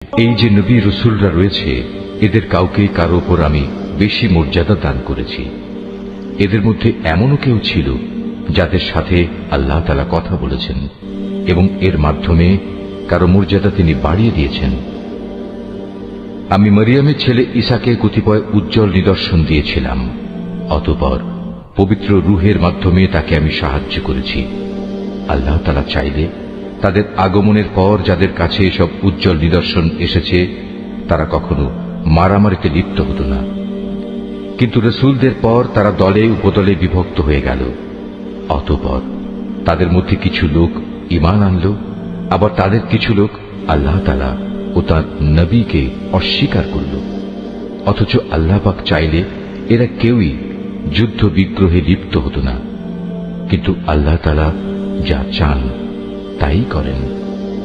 এই যে নবী রসুলরা রয়েছে, এদের কাউকে কারো উপর আমি বেশি মর্যাদা দান করেছি। এদের মধ্যে এমনও কেউ ছিল যাদের সাথে আল্লাহ তাআলা কথা বলেছেন এবং এর মাধ্যমে কারো মর্যাদা তিনি বাড়িয়ে দিয়েছেন। আমি মরিয়মের ছেলে ঈসাকে কতিপয় উজ্জ্বল নিদর্শন দিয়েছিলাম, অতঃপর পবিত্র রূহের মাধ্যমে তাকে আমি সাহায্য করেছি। আল্লাহ তাআলা চাইলে তাদের আগমনের পর যাদের কাছে এসব উজ্জ্বল নিদর্শন এসেছে তারা কখনো মারামারিতে লিপ্ত হতো না, কিন্তু রসুলদের পর তারা দলে উপদলে বিভক্ত হয়ে গেল। অতঃপর তাদের মধ্যে কিছু লোক ঈমান আনল, আবার তাদের কিছু লোক আল্লাহ তাআলা ও তার নবীকে অস্বীকার করল। অথচ আল্লাহ পাক চাইলে এরা কেউই যুদ্ধ বিগ্রহে লিপ্ত হতো না, কিন্তু আল্লাহ তাআলা যা চান তাই করেন।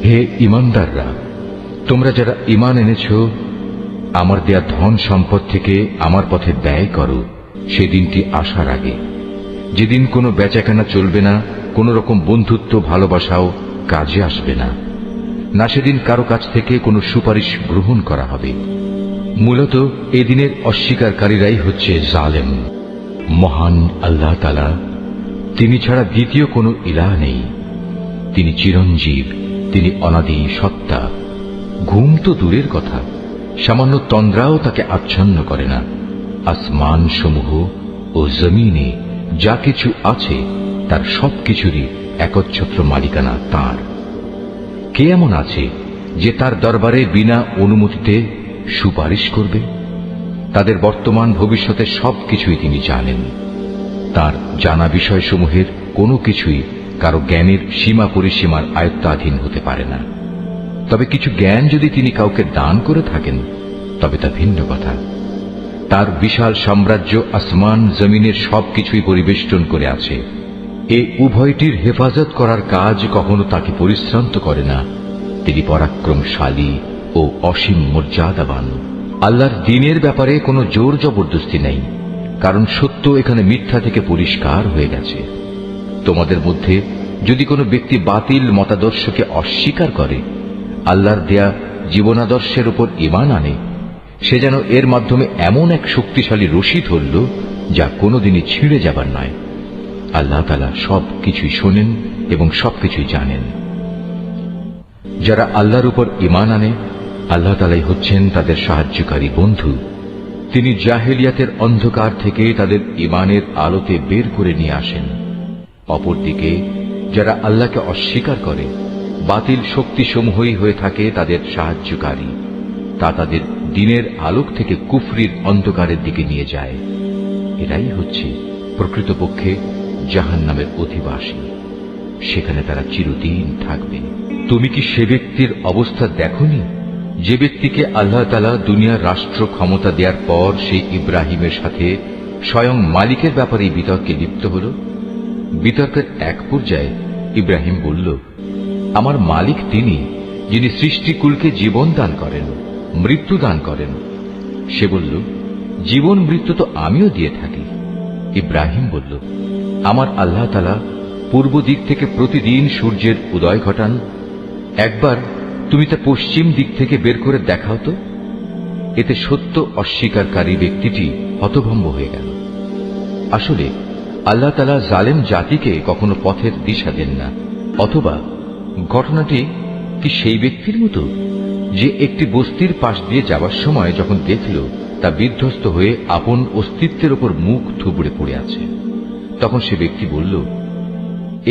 হে ঈমানদাররা, তোমরা যারা ঈমান এনেছ, আমার দেয়া ধন সম্পদ থেকে আমার পথে ব্যয় করো সেদিনটি আসার আগে, যেদিন কোনো বেচাকেনা চলবে না, কোন রকম বন্ধুত্ব ভালোবাসাও কাজে আসবে না, না সেদিন কারো কাছ থেকে কোনো সুপারিশ গ্রহণ করা হবে। মূলত এদিনের অস্বীকারীরাই হচ্ছে জালেম। মহান আল্লাহ তাআলা, তিনি ছাড়া দ্বিতীয় কোনো ইলাহ নেই। তিনি চিরঞ্জীব, তিনি অনাদি সত্তা। ঘুম তো দূরের কথা, সামান্য তন্দ্রাও তাকে আচ্ছন্ন করে না। আসমান সমূহ ও জমিনে যা কিছু আছে তার সবকিছুরই একচ্ছত্র মালিকানা তাঁর। কে এমন আছে যে তার দরবারে বিনা অনুমতিতে সুপারিশ করবে? তাদের বর্তমান ভবিষ্যতের সবকিছুই তিনি জানেন। তার জানা বিষয়সমূহের কোনো কিছুই কারো জ্ঞানের সীমা পরিসীমার আয়ত্তাধীন হতে পারে না। তবে কিছু জ্ঞান যদি তিনি কাউকে দান করে থাকেন তবে তা ভিন্ন কথা। তার বিশাল সাম্রাজ্য আসমান জমিনের সবকিছুই পরিবেষ্টন করে আছে। এ উভয়টির হেফাজত করার কাজ কখনো তাকে পরিশ্রান্ত করে না। তিনি পরাক্রমশালী ও অসীম মর্যাদাবান। আল্লাহর দ্বীনের ব্যাপারে কোনো জোর জবরদস্তি নেই, কারণ সত্য এখানে মিথ্যা থেকে পরিষ্কার হয়ে গেছে। তোমাদের মধ্যে যদি কোনো ব্যক্তি বাতিল মতাদর্শকে অস্বীকার করে, আল্লাহর দেয়া জীবনাদর্শের উপর ঈমান আনে, সে যেন এর মাধ্যমে এমন এক শক্তিশালী রশি ধরল যা কোনোদিনই ছিঁড়ে যাবার নয়। আল্লাহ তাআলা সবকিছুই শোনেন এবং সবকিছুই জানেন। যারা আল্লাহর উপর ঈমান আনে, আল্লাহ তাআলাই হচ্ছেন তাদের সাহায্যকারী বন্ধু। তিনি জাহেলিয়াতের অন্ধকার থেকে তাদের ঈমানের আলোতে বের করে নিয়ে আসেন। অপরদিকে যারা আল্লাহকে অস্বীকার করে, বাতিল শক্তিসমূহই হয়ে থাকে তাদের সাহায্যকারী। তা তাদের দ্বীনের আলোক থেকে কুফরির অন্ধকারের দিকে নিয়ে যায়। এরাই হচ্ছে প্রকৃতপক্ষে জাহান্নামের অধিবাসী। সেখানে তারা চিরদিন থাকবে। তুমি কি সে ব্যক্তির অবস্থা দেখোনি যে ব্যক্তিকে আল্লাহ তাআলা দুনিয়ার রাষ্ট্র ক্ষমতা দেওয়ার পর সেই ইব্রাহিমের সাথে স্বয়ং মালিকের ব্যাপারে বিতর্কে লিপ্ত হল? বিতর্কের এক পর্যায়ে ইব্রাহিম বলল, আমার মালিক তিনি, যিনি সৃষ্টিকুলকে জীবন দান করেন, মৃত্যু দান করেন। সে বলল, জীবন মৃত্যু তো আমিও দিয়ে থাকি। ইব্রাহিম বলল, আমার আল্লাহ তাআলা পূর্ব দিক থেকে প্রতিদিন সূর্যের উদয় ঘটান। একবার তুমি তা পশ্চিম দিক থেকে বের করে দেখাও তো। এতে সত্য অস্বীকারী ব্যক্তিটি হতভম্ব হয়ে গেল। আসলে আল্লাহ তাআলা জালেম জাতিকে কখনো পথের দিশা দেন না। অথবা ঘটনাটি কি সেই ব্যক্তির মতো যে একটি বস্তির পাশ দিয়ে যাবার সময় যখন দেখল তা বিধ্বস্ত হয়ে আপন অস্তিত্বের উপর মুখ থুবড়ে পড়ে আছে, তখন সে ব্যক্তি বলল,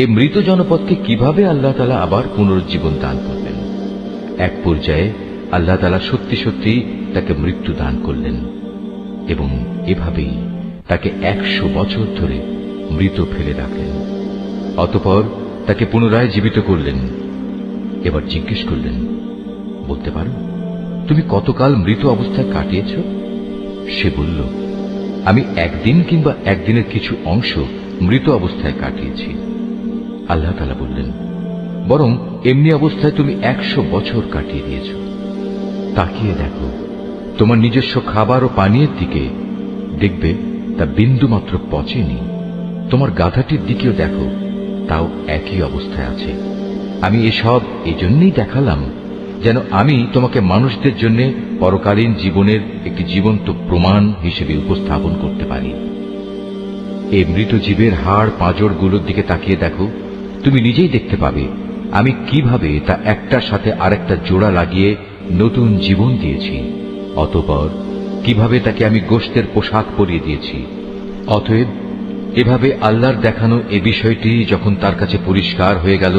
এ মৃত জনপদকে কিভাবে আল্লাহ তাআলা আবার পুনরুজ্জীবন দান করবেন? এক পর্যায়ে আল্লাহ তাআলা সত্যি সত্যি তাকে মৃত্যু দান করলেন এবং এভাবেই তাকে 100 বছর ধরে মৃত ফেলে রাখলেন। অতঃপর তাকে পুনরায় জীবিত করলেন। এবার জিজ্ঞেস করলেন, বলতে পারো তুমি কতকাল মৃত অবস্থায় কাটিয়েছ? সে বলল, আমি একদিন কিংবা একদিনের কিছু অংশ মৃত অবস্থায় কাটিয়েছি। আল্লাহ তাআলা বললেন, বরং এমনি অবস্থায় তুমি 100 বছর কাটিয়ে দিয়েছ। তাকিয়ে দেখো তোমার নিজস্ব খাবার ও পানীয়ের দিকে, দেখবে তা বিন্দুমাত্র পচেনি। তোমার গাধাটির দিকেও দেখো, তাও একই অবস্থায় আছে। আমি এসব এজন্যই দেখালাম যেন আমি তোমাকে মানুষদের জন্য পরকালীন জীবনের একটি জীবন্ত প্রমাণ হিসেবে উপস্থাপন করতে পারি। এই মৃত জীবের হাড় পাঁজরগুলোর দিকে তাকিয়ে দেখো, তুমি নিজেই দেখতে পাবে আমি কিভাবে তা একটার সাথে আরেকটা জোড়া লাগিয়ে নতুন জীবন দিয়েছি। অতঃপর কিভাবে তাকে আমি গোশতের পোশাক পরিয়ে দিয়েছি। অতএব এভাবে আল্লাহর দেখানো এ বিষয়টি যখন তার কাছে পরিষ্কার হয়ে গেল,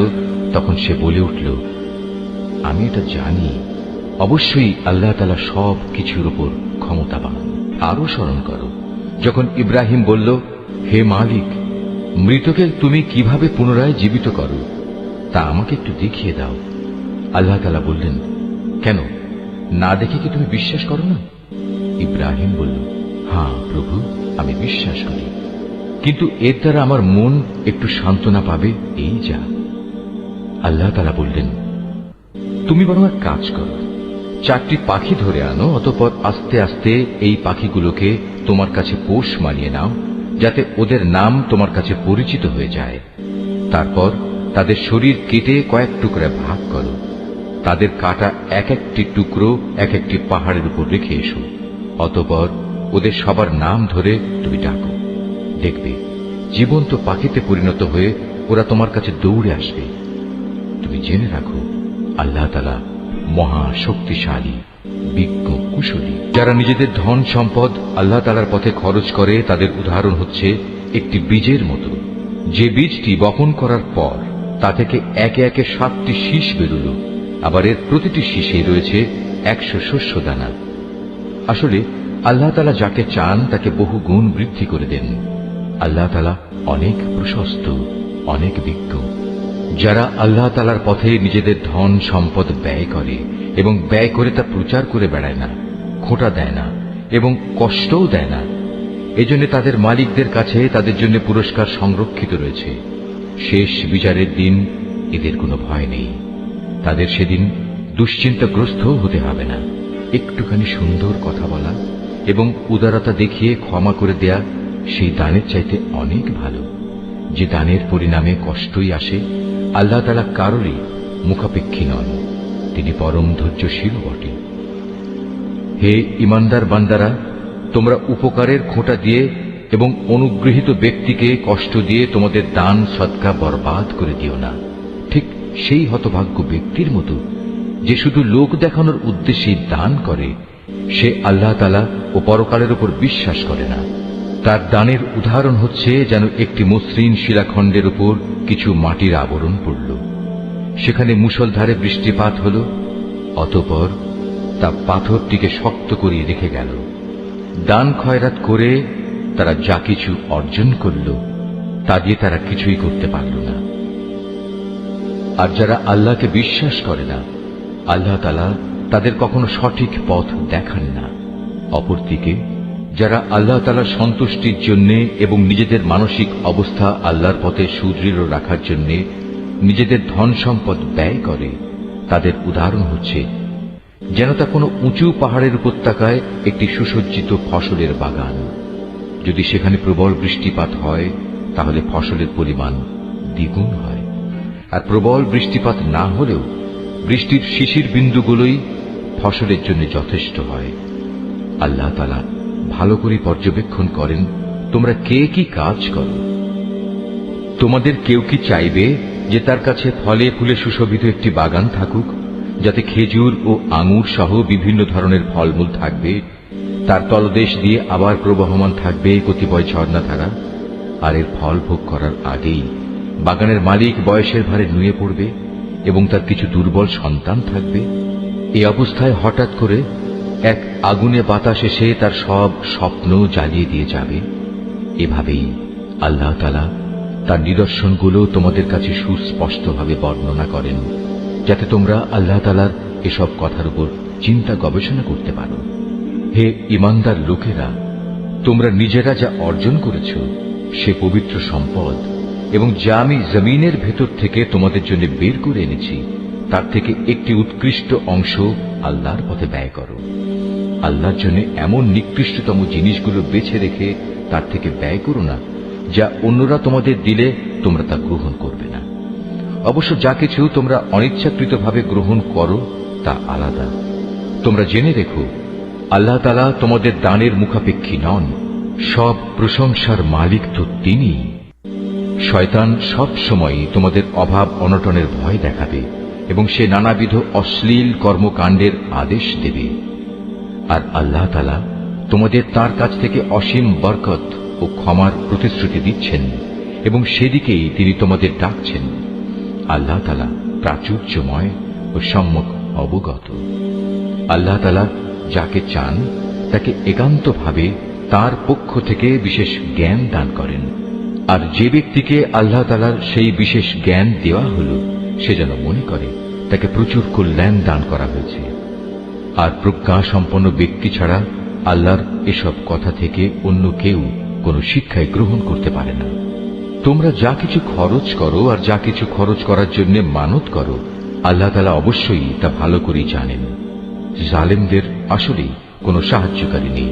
তখন সে বলে উঠল, আমি এটা জানি, অবশ্যই আল্লাহ তাআলা সব কিছুর উপর ক্ষমতাবান। আরো স্মরণ করো যখন ইব্রাহিম বলল, হে মালিক, মৃতকে তুমি কিভাবে পুনরায় জীবিত করো তা আমাকে একটু দেখিয়ে দাও। আল্লাহ তাআলা বললেন, কেন, না দেখে কি তুমি বিশ্বাস করো না? ইব্রাহিম বলল, হ্যাঁ প্রভু, আমি বিশ্বাস করি, কিন্তু এর দ্বারা আমার মন একটু সান্ত্বনা পাবে, এই যা। আল্লাহ তাআলা বললেন, তুমি বরং এক কাজ করো, 4টি পাখি ধরে আনো, অতঃপর আস্তে আস্তে এই পাখিগুলোকে তোমার কাছে পোষ মানিয়ে নাও, যাতে ওদের নাম তোমার কাছে পরিচিত হয়ে যায়। তারপর তাদের শরীর কেটে কয়েক টুকরা ভাগ করো, তাদের কাটা এক একটি টুকরো এক একটি পাহাড়ের উপর রেখে এসো। অতঃপর ওদের সবার নাম ধরে তুমি ডাকো, দেখবে জীবন্ত পাখিতে পরিণত হয়ে ওরা তোমার কাছে দৌড়ে আসবে। তুমি জেনে রাখো, আল্লাহ তাআলা মহা শক্তিশালী, বিজ্ঞ, কুশলী। যারা নিজেদের ধন সম্পদ আল্লাহ তাআলার পথে খরচ করে, তাদের উদাহরণ হচ্ছে একটি বীজের মতো, যে বীজটি বপন করার পর তা থেকে একে একে 7টি শীষ বেরুল, আবার এর প্রতিটি শীষে রয়েছে 100 শস্য দানা। আসলে আল্লাহ তাআলা যাকে চান তাকে বহু গুণ বৃদ্ধি করে দেন। আল্লাহ তাআলা অনেক প্রশস্ত, অনেক বিজ্ঞ। যারা আল্লাহ তাআলার পথে নিজেদের ধন সম্পদ ব্যয় করে এবং ব্যয় করে তা প্রচার করে বেড়ায় না, খোঁটা দেয় না এবং কষ্টও দেয় না, এজন্য তাদের মালিকদের কাছে তাদের জন্য পুরস্কার সংরক্ষিত রয়েছে। শেষ বিচারের দিন এদের কোনো ভয় নেই, তাদের সেদিন দুশ্চিন্তাগ্রস্ত হতে হবে না। একটুখানি সুন্দর কথা বলা এবং উদারতা দেখিয়ে ক্ষমা করে দেয়া সেই দানের চাইতে অনেক ভালো, যে দানের পরিণামে কষ্টই আসে। আল্লাহ তাআলা কারোরই মুখাপেক্ষী নন, তিনি পরম ধৈর্যশীল বটে। হে ঈমানদার বান্দারা, তোমরা উপকারের খোঁটা দিয়ে এবং অনুগৃহীত ব্যক্তিকে কষ্ট দিয়ে তোমাদের দান সদকা বরবাদ করে দিও না, ঠিক সেই হতভাগ্য ব্যক্তির মতো যে শুধু লোক দেখানোর উদ্দেশ্যে দান করে, সে আল্লাহ তাআলা ও পরকালের উপর বিশ্বাস করে না। তার দানের উদাহরণ হচ্ছে যেন একটি মসৃণ শিলাখণ্ডের উপর কিছু মাটির আবরণ পড়ল, সেখানে মুষলধারে বৃষ্টিপাত হল, অতঃপর তা পাথরটিকে শক্ত করিয়ে রেখে গেল। দান খয়রাত করে তারা যা কিছু অর্জন করল, তা দিয়ে তারা কিছুই করতে পারল না। আর যারা আল্লাহকে বিশ্বাস করে না, আল্লাহ তাআলা তাদের কখনো সঠিক পথ দেখান না। অপরদিকে যারা আল্লাহ তাআলার সন্তুষ্টির জন্য এবং নিজেদের মানসিক অবস্থা আল্লাহর পথে সুদৃঢ় রাখার জন্য নিজেদের ধন সম্পদ ব্যয় করে, তাদের উদাহরণ হচ্ছে যেন তা কোনো উঁচু পাহাড়ের উপত্যকায় একটি সুসজ্জিত ফসলের বাগান। যদি সেখানে প্রবল বৃষ্টিপাত হয়, তাহলে ফসলের পরিমাণ দ্বিগুণ হয়, আর প্রবল বৃষ্টিপাত না হলেও বৃষ্টির শিশির বিন্দুগুলোই ফসলের জন্য যথেষ্ট হয়। আল্লাহ তাআলা ভালো করে পর্যবেক্ষণ করেন তোমরা কে কি কাজ করো। তোমাদের কেউ কি চাইবে যে তার কাছে ফলে ফুলে সুশোভিত একটি বাগান থাকুক, যাতে খেজুর ও আঙুর সহ বিভিন্ন ধরনের ফলমূল থাকবে, তার তলদেশ দিয়ে আবার প্রবহমান থাকবে কতিপয় ঝর্ণাধারা, আর এর ফল ভোগ করার আগেই বাগানের মালিক বয়সের ভারে নুয়ে পড়বে এবং তার কিছু দুর্বল সন্তান থাকবে। এই অবস্থায় হঠাৎ করে এক আগুনে বাতাস এসে তার সব স্বপ্ন জ্বালিয়ে দিয়ে যাবে। এভাবেই আল্লাহ তাআলা তার নিদর্শনগুলো তোমাদের কাছে সুস্পষ্টভাবে বর্ণনা করেন, যাতে তোমরা আল্লাহ তাআলার এসব কথার উপর চিন্তা গবেষণা করতে পারো। হে ঈমানদার লোকেরা, তোমরা নিজেরা যা অর্জন করেছ সে পবিত্র সম্পদ এবং যা আমি জমিনের ভেতর থেকে তোমাদের জন্য বের করে এনেছি, তার থেকে একটি উৎকৃষ্ট অংশ আল্লাহর পথে ব্যয় করো। আল্লাহর জন্য এমন নিকৃষ্টতম জিনিসগুলো বেছে রেখে তার থেকে ব্যয় করো না, যা অন্যরা তোমাদের দিলে তোমরা তা গ্রহণ করবে না। অবশ্য যা কিছু তোমরা অনিচ্ছাকৃতভাবে গ্রহণ করো, তা আলাদা। তোমরা জেনে রেখো, আল্লাহ তাআলা তোমাদের দানের মুখাপেক্ষী নন, সব প্রশংসার মালিক তো তিনিই। শয়তান সব সময় তোমাদের অভাব অনটনের ভয় দেখাবে এবং সে নানাবিধ অশ্লীল কর্মকাণ্ডের আদেশ দেবে। আর আল্লাহ তাআলা তোমাদের তার কাছ থেকে অসীম বরকত ও ক্ষমার প্রতিশ্রুতি দিচ্ছেন এবং সেদিকেই তিনি তোমাদের ডাকছেন। আল্লাহ তাআলা প্রাচুর্যময় ও সম্যক অবগত। আল্লাহ তাআলা যাকে চান তাকে একান্তভাবে তার পক্ষ থেকে বিশেষ জ্ঞান দান করেন। আর যে ব্যক্তিকে আল্লাহ তাআলার সেই বিশেষ জ্ঞান দেওয়া হল, সে যেন মনে করে তাকে প্রচুর কল্যাণ দান করা হয়েছে। আর প্রজ্ঞা সম্পন্ন ব্যক্তি ছাড়া আল্লাহর এসব কথা থেকে অন্য কেউ কোনো শিক্ষায় গ্রহণ করতে পারে না। তোমরা যা কিছু খরচ করো আর যা কিছু খরচ করার জন্য মানত করো, আল্লাহ তাআলা অবশ্যই তা ভালো করেই জানেন। জালেমদের আসলেই কোনো সাহায্যকারী নেই।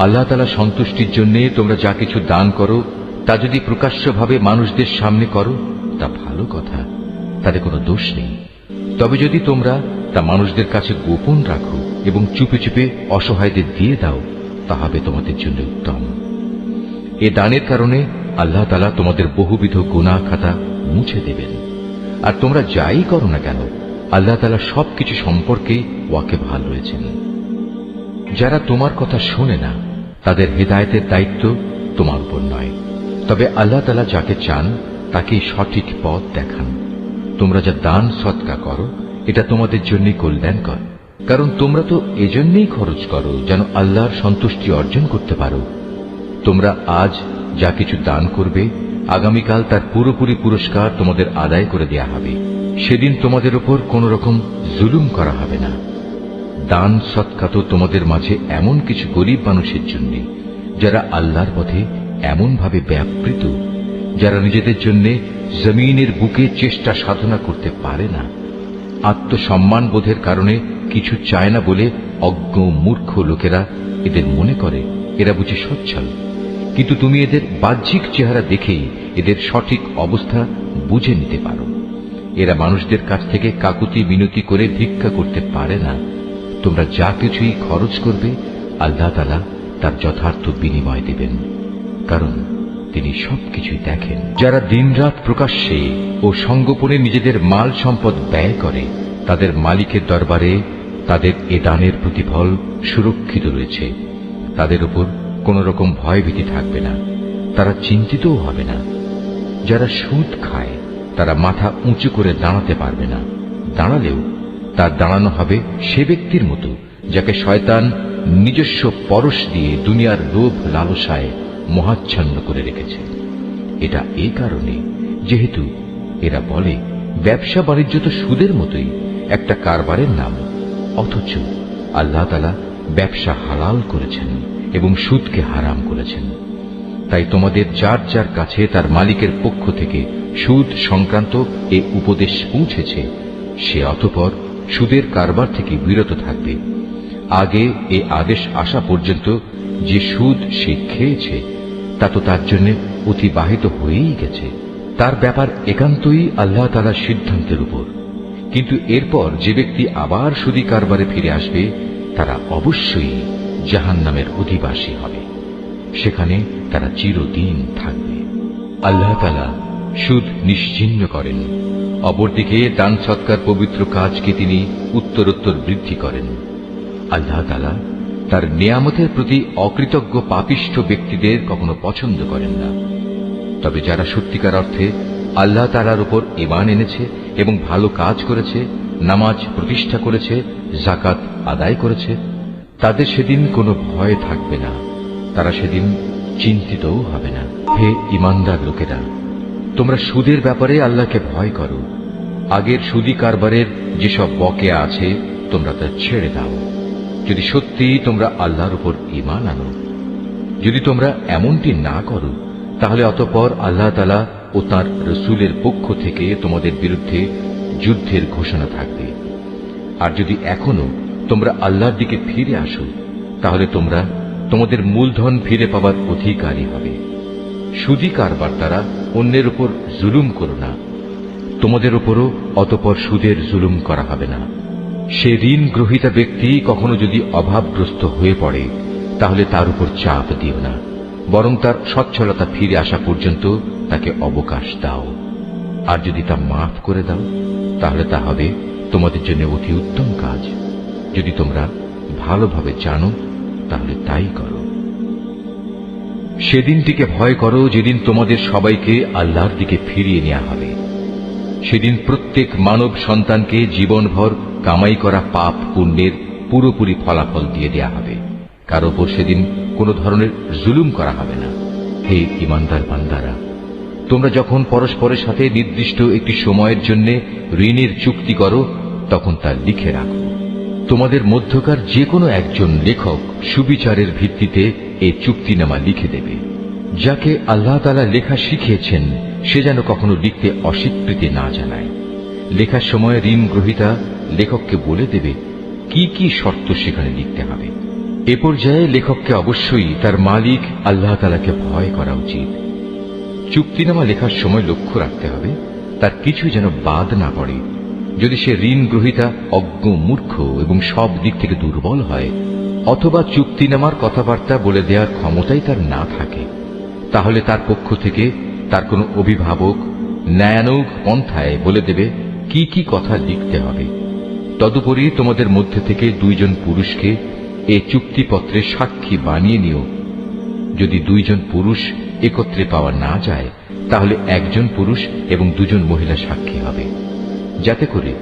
আল্লাহ তাআলা সন্তুষ্টির জন্য তোমরা যা কিছু দান করো, তা যদি প্রকাশ্যভাবে মানুষদের সামনে করো, তা ভালো কথা, তাতে কোনো দোষ নেই। তবে যদি তোমরা তা মানুষদের কাছে গোপন রাখো এবং চুপে চুপে অসহায়দের দিয়ে দাও, তা হবে তোমাদের জন্য উত্তম। এ দানের কারণে আল্লাহ তাআলা তোমাদের বহুবিধ গুনাহ খাতা মুছে দেবেন। আর তোমরা যাই করো না কেন, আল্লাহ তাআলা সবকিছু সম্পর্কে ওয়াকিবহাল রয়েছেন। যারা তোমার কথা শোনে না, তাদের হেদায়েতের দায়িত্ব তোমার উপর নয়, তবে আল্লাহ তাআলা যাকে চান তাকেই সঠিক পথ দেখান। তোমরা যা দান সদকা করো, এটা তোমাদের জন্যই কল্যাণকর, কারণ তোমরা তো এজন্যই খরচ করো যেন আল্লাহর সন্তুষ্টি অর্জন করতে পারো। তোমরা আজ যা কিছু দান করবে, আগামীকাল তার পুরোপুরি পুরস্কার তোমাদের আদায় করে দেয়া হবে। সেদিন তোমাদের উপর কোন রকম জুলুম করা হবে না। দান সদকা তো তোমাদের মাঝে এমন কিছু গরীব মানুষের জন্য, যারা আল্লাহর পথে এমন ভাবে ব্যাপৃত, যারা নিজেদের জন্য জমিনের বুকে চেষ্টা সাধনা করতে পারে না। আত্মসম্মান বোধের কারণে কিছু চায় না বলে অজ্ঞ মূর্খ লোকেরা এদের মনে করে এরা বুঝি সচ্ছল, কিন্তু তুমি এদের বাহ্যিক চেহারা দেখেই এদের সঠিক অবস্থা বুঝে নিতে পারো। এরা মানুষদের কাছ থেকে কাকুতি মিনতি করে ভিক্ষা করতে পারে না। তোমরা যা কিছুই খরচ করবে, আল্লাহ তাআলা তার যথার্থ বিনিময় দেবেন, কারণ তিনি সবকিছুই দেখেন। যারা দিনরাত প্রকাশ্যে ও সঙ্গোপনে নিজেদের মাল সম্পদ ব্যয় করে, তাদের মালিকের দরবারে তাদের এ দানের প্রতিফল সুরক্ষিত রয়েছে। তাদের উপর কোন রকম ভয়ভীতি থাকবে না, তারা চিন্তিতও হবে না। যারা সুদ খায়, তারা মাথা উঁচু করে দাঁড়াতে পারবে না। দাঁড়ালেও তার দাঁড়ানো হবে সে ব্যক্তির মতো যাকে শয়তান নিজস্ব পরশ দিয়ে দুনিয়ার লোভ লালসায় মোহাচ্ছন্ন করে রেখেছে। এটা এই কারণে যেহেতু এরা বলে ব্যবসা বাণিজ্য তো সুদের মতোই একটা কারবারের নাম, অথচ আল্লাহ তাআলা ব্যবসা হালাল করেছেন এবং সুদকে হারাম করেছেন। তাই তোমাদের যার যার কাছে তার মালিকের পক্ষ থেকে সুদ সংক্রান্ত এ উপদেশ পৌঁছেছে, সে অতঃপর সুদের কারবার থেকে বিরত থাকবে। আগে এ আদেশ আসা পর্যন্ত যে সুদ সে খেয়েছে তা তো তার জন্য অতিবাহিত হয়েই গেছে। তার ব্যাপার একান্তই আল্লাহ তাআলার সিদ্ধান্তের উপর। কিন্তু এরপর যে ব্যক্তি আবার সুদী কারবারে ফিরে আসবে, তারা অবশ্যই জাহান্নামের অধিবাসী হবে, সেখানে তারা চিরদিন থাকবে। আল্লাহ তাআলা সুদ নিশ্চিহ্ন করেন, অপরদিকে দান সৎকার পবিত্র কাজকে তিনি উত্তরোত্তর বৃদ্ধি করেন। আল্লাহ তাআলা তার নিয়ামতের প্রতি অকৃতজ্ঞ পাপিষ্ঠ ব্যক্তিদের কখনো পছন্দ করেন না। তবে যারা সত্যিকার অর্থে আল্লাহ তাআলার উপর ঈমান এনেছে এবং ভালো কাজ করেছে, নামাজ প্রতিষ্ঠা করেছে, যাকাত আদায় করেছে, তাদের সেদিন কোনো ভয় থাকবে না, তারা সেদিন চিন্তিতও হবে না। হে ঈমানদার লোকেরা, তোমরা সুদের ব্যাপারে আল্লাহকে ভয় করো। আগের সুদী কারবারের যেসব বকেয়া আছে তোমরা তা ছেড়ে দাও, যদি সত্যি তোমরা আল্লাহর উপর ঈমান আনো। যদি তোমরা এমনটি না করো, তাহলে অতঃপর আল্লাহ তাআলা ও তাঁর রাসূলের পক্ষ থেকে তোমাদের বিরুদ্ধে যুদ্ধের ঘোষণা থাকবে। আর যদি এখনো তোমরা আল্লাহর দিকে ফিরে আসো, তাহলে তোমরা তোমাদের মূলধন ফিরে পাবার অধিকারী হবে। সুদী কারবার দ্বারা অন্যের উপর জুলুম করো না, তোমাদের উপরও অতঃপর সুদের জুলুম করা হবে না। সে ঋণ গ্রহীতা ব্যক্তি কখনো যদি অভাবগ্রস্ত হয়ে পড়ে তাহলে তার উপর চাপ দিও না, বরং তার সচ্ছলতা ফিরে আসা পর্যন্ত তাকে অবকাশ দাও। আর যদি তা মাফ করে দাও তাহলে তা হবে তোমাদের জন্য অতি উত্তম কাজ। যদি তোমরা ভালোভাবে জানো তাহলে তাই করো। সেদিনটিকে ভয় করো যেদিন তোমাদের সবাইকে আল্লাহর দিকে ফিরিয়ে নেওয়া হবে। সেদিন প্রত্যেক মানব সন্তানকে জীবনভর কামাই করা পাপ পুণ্যের পুরোপুরি ফলাফল দিয়ে দেয়া হবে। কারো ওপর সেদিন কোনো ধরনের জুলুম করা হবে না। হে ঈমানদার বান্দারা, তোমরা যখন পরস্পরের সাথে নির্দিষ্ট একটি সময়ের জন্য ঋণের চুক্তি করো তখন তা লিখে রাখো। তোমাদের মধ্যকার যে কোনো একজন লেখক সুবিচারের ভিত্তিতে এই চুক্তিনামা লিখে দেবে। যাকে আল্লাহ তাআলা লেখা শিখিয়েছেন সে যেন কখনো লিখতে অস্বীকৃতি না জানায়। লেখার সময় ঋণ গ্রহীতা লেখককে বলে দেবে কি কি শর্ত সেখানে লিখতে হবে। এ পর্যায়ে লেখককে অবশ্যই তার মালিক আল্লাহ তাআলাকে ভয় করা উচিত। চুক্তিনামা লেখার সময় লক্ষ্য রাখতে হবে তার কিছু যেন বাদ না পড়ে। যদি সে ঋণ গ্রহীতা অজ্ঞ, মূর্খ এবং সব দিক থেকে দুর্বল হয়, অথবা চুক্তিনামার কথাবার্তা বলে দেওয়ার ক্ষমতাই তার না থাকে, তাহলে তার পক্ষ থেকে তার কোনো অভিভাবক ন্যায়ানুগ পন্থায় বলে দেবে কি কি কথা লিখতে হবে। তদুপরি তোমাদের মধ্যে থেকে দুইজন পুরুষকে এ চুক্তিপত্রে সাক্ষী বানিয়ে নিও। যদি দুইজন পুরুষ একত্রে পাওয়া না যায় তাহলে একজন পুরুষ এবং দুজন মহিলা সাক্ষী হবে, যাতে করে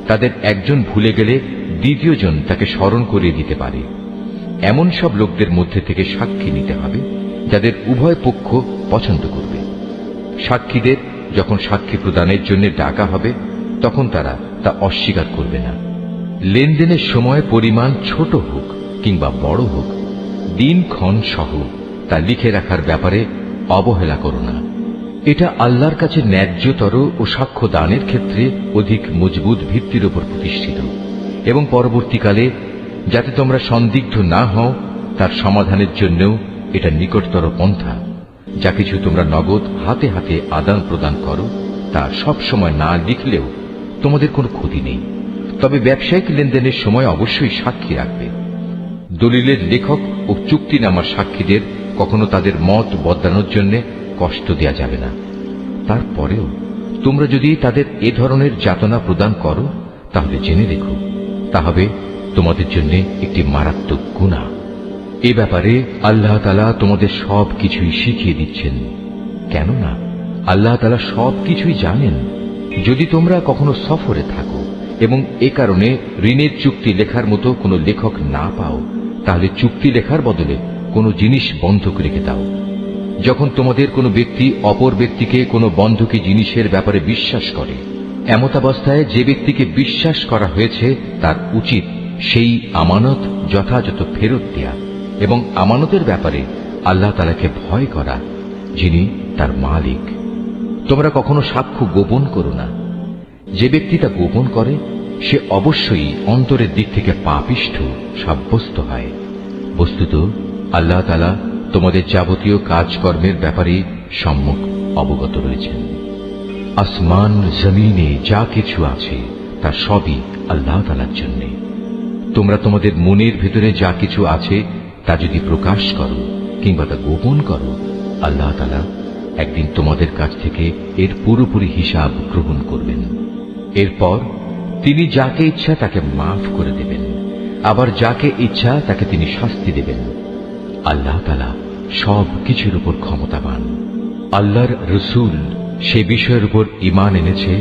তাদের একজন ভুলে গেলে দ্বিতীয়জন তাকে স্মরণ করিয়ে দিতে পারে। এমন সব লোকদের মধ্যে থেকে সাক্ষী নিতে হবে যাদের উভয় পক্ষ পছন্দ করবে। সাক্ষীদের যখন সাক্ষী প্রদানের জন্য ডাকা হবে তখন তারা তা অস্বীকার করবে না। লেনদেনের সময় পরিমাণ ছোট হোক কিংবা বড় হোক, দিনক্ষণ সহ তা লিখে রাখার ব্যাপারে অবহেলা করো না। এটা আল্লাহর কাছে ন্যায্যতর ও সাক্ষ্য দানের ক্ষেত্রে অধিক মজবুত ভিত্তির উপর প্রতিষ্ঠিত, এবং পরবর্তীকালে যাতে তোমরা সন্দিগ্ধ না হও তার সমাধানের জন্যও এটা নিকটতর পন্থা। যা কিছু তোমরা নগদ হাতে হাতে আদান প্রদান করো তা সব সময় না লিখলেও তোমাদের কোনো ক্ষতি নেই, তবে ব্যবসায়িক লেনদেনের সময় অবশ্যই সাক্ষী রাখবে। দলিলের লেখক ও চুক্তিনামার সাক্ষীদের কখনো তাদের মত বদলানোর জন্য কষ্ট দেয়া যাবে না। তারপরেও তোমরা যদি তাদের এ ধরনের যাতনা প্রদান করো তাহলে জেনে রেখো তা হবে তোমাদের জন্য একটি মারাত্মক গুনাহ। এ ব্যাপারে আল্লাহ তাআলা তোমাদের সব কিছুই শিখিয়ে দিচ্ছেন, কেননা আল্লাহ তাআলা সব কিছুই জানেন। যদি তোমরা কখনো সফরে থাকো এবং এ কারণে ঋণের চুক্তি লেখার মতো কোনো লেখক না পাও, তাহলে চুক্তি লেখার বদলে কোনো জিনিস বন্ধক রেখে দাও। যখন তোমাদের কোনো ব্যক্তি অপর ব্যক্তিকে কোনো বন্ধকি জিনিসের ব্যাপারে বিশ্বাস করে, এমতাবস্থায় যে ব্যক্তিকে বিশ্বাস করা হয়েছে তার উচিত সেই আমানত যথাযথ ফেরত দেয়া এবং আমানতের ব্যাপারে আল্লাহ তাআলাকে ভয় করা, যিনি তার মালিক। তোমরা কখনো সাক্ষ্য গোপন করো না। যে ব্যক্তি তা গোপন করে সে অবশ্যই অন্তরের দিক থেকে পাপিষ্ঠ সাব্যস্ত হয়। বস্তুত আল্লাহ তাআলা তোমাদের যাবতীয় কাজকর্মের ব্যাপারে সম্যক অবগত রয়েছেন। আসমান জমিনে যা কিছু আছে তা সবই আল্লাহ তাআলার জন্য। তোমরা তোমাদের মনের ভেতরে যা কিছু আছে তা যদি প্রকাশ করো কিংবা তা গোপন করো, আল্লাহ তাআলা একদিন তোমাদের কাছ থেকে এর পুরোপুরি হিসাব গ্রহণ করবেন। এরপর তিনি যাকে ইচ্ছা তাকে মাফ করে দেবেন, আবার যাকে ইচ্ছা তাকে তিনি শাস্তি দেবেন। আল্লাহ তাআলা সব কিছুর উপর ক্ষমতাবান। আল্লাহর রসূল সে বিষয়ের উপর ঈমান এনেছে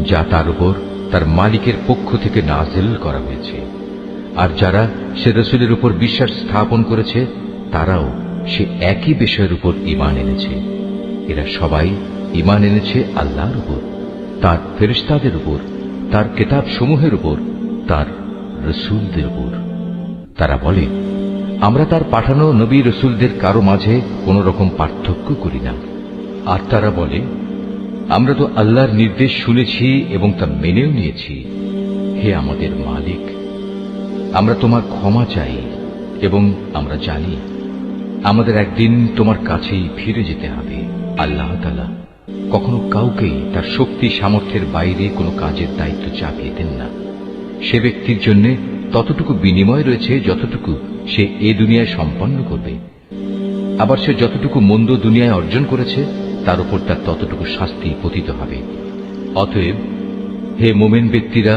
যা তার উপর তার মালিকের পক্ষ থেকে নাযিল করা হয়েছে, আর যারা সে রসূলের উপর বিশ্বাস স্থাপন করেছে তারাও সে একই বিষয়ের উপর ঈমান এনেছে। এরা সবাই ঈমান এনেছে আল্লাহর উপর, তার ফেরেশতাদের উপর, তার কিতাব সমূহের উপর, তার রসূলদের উপর। তারা বলে, আমরা তার পাঠানো নবী রসূলদের কারো মাঝে কোন রকম পার্থক্য করি না। আর তারা বলে, আমরা তো আল্লাহর নির্দেশ শুনেছি এবং তা মেনেও নিয়েছি। হে আমাদের মালিক, আমরা তোমার ক্ষমা চাই এবং আমরা জানি আমাদের একদিন তোমার কাছেই ফিরে যেতে হবে। আল্লাহ তাআলা কখনো কাউকেই তার শক্তি সামর্থ্যের বাইরে কোনো কাজের দায়িত্ব চাপিয়ে দেন না। সে ব্যক্তির জন্য ততটুকু বিনিময় রয়েছে যতটুকু সে এ দুনিয়ায় সম্পন্ন করবে। আবার সে যতটুকু মন্দ দুনিয়ায় অর্জন করেছে তার উপর তার ততটুকু শাস্তি পতিত হবে। অতএব হে মোমেন ব্যক্তিরা,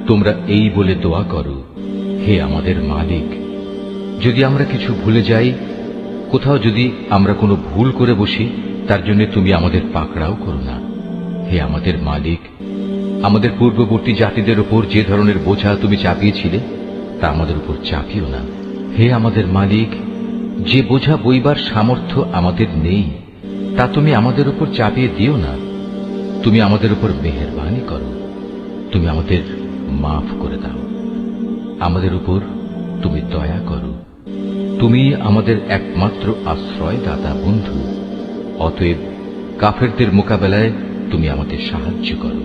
তোমরা এই বলে দোয়া করো, হে আমাদের মালিক, যদি আমরা কিছু ভুলে যাই, কোথাও যদি আমরা কোনো ভুল করে বসি, তার জন্য তুমি আমাদের পাকড়াও করো না। হে আমাদের মালিক, আমাদের পূর্ববর্তী জাতিদের উপর যে ধরনের বোঝা তুমি চাপিয়েছিলে তা আমাদের উপর চাপিও না। হে আমাদের মালিক, যে বোঝা বইবার সামর্থ্য আমাদের নেই তা তুমি আমাদের উপর চাপিয়ে দিও না। তুমি আমাদের উপর মেহেরবানি করো, তুমি আমাদের মাফ করে দাও, আমাদের উপর তুমি দয়া করো। তুমি আমাদের একমাত্র আশ্রয়দাতা বন্ধু। অতএব কাফেরদের মোকাবেলায় তুমি আমাদের সাহায্য করো।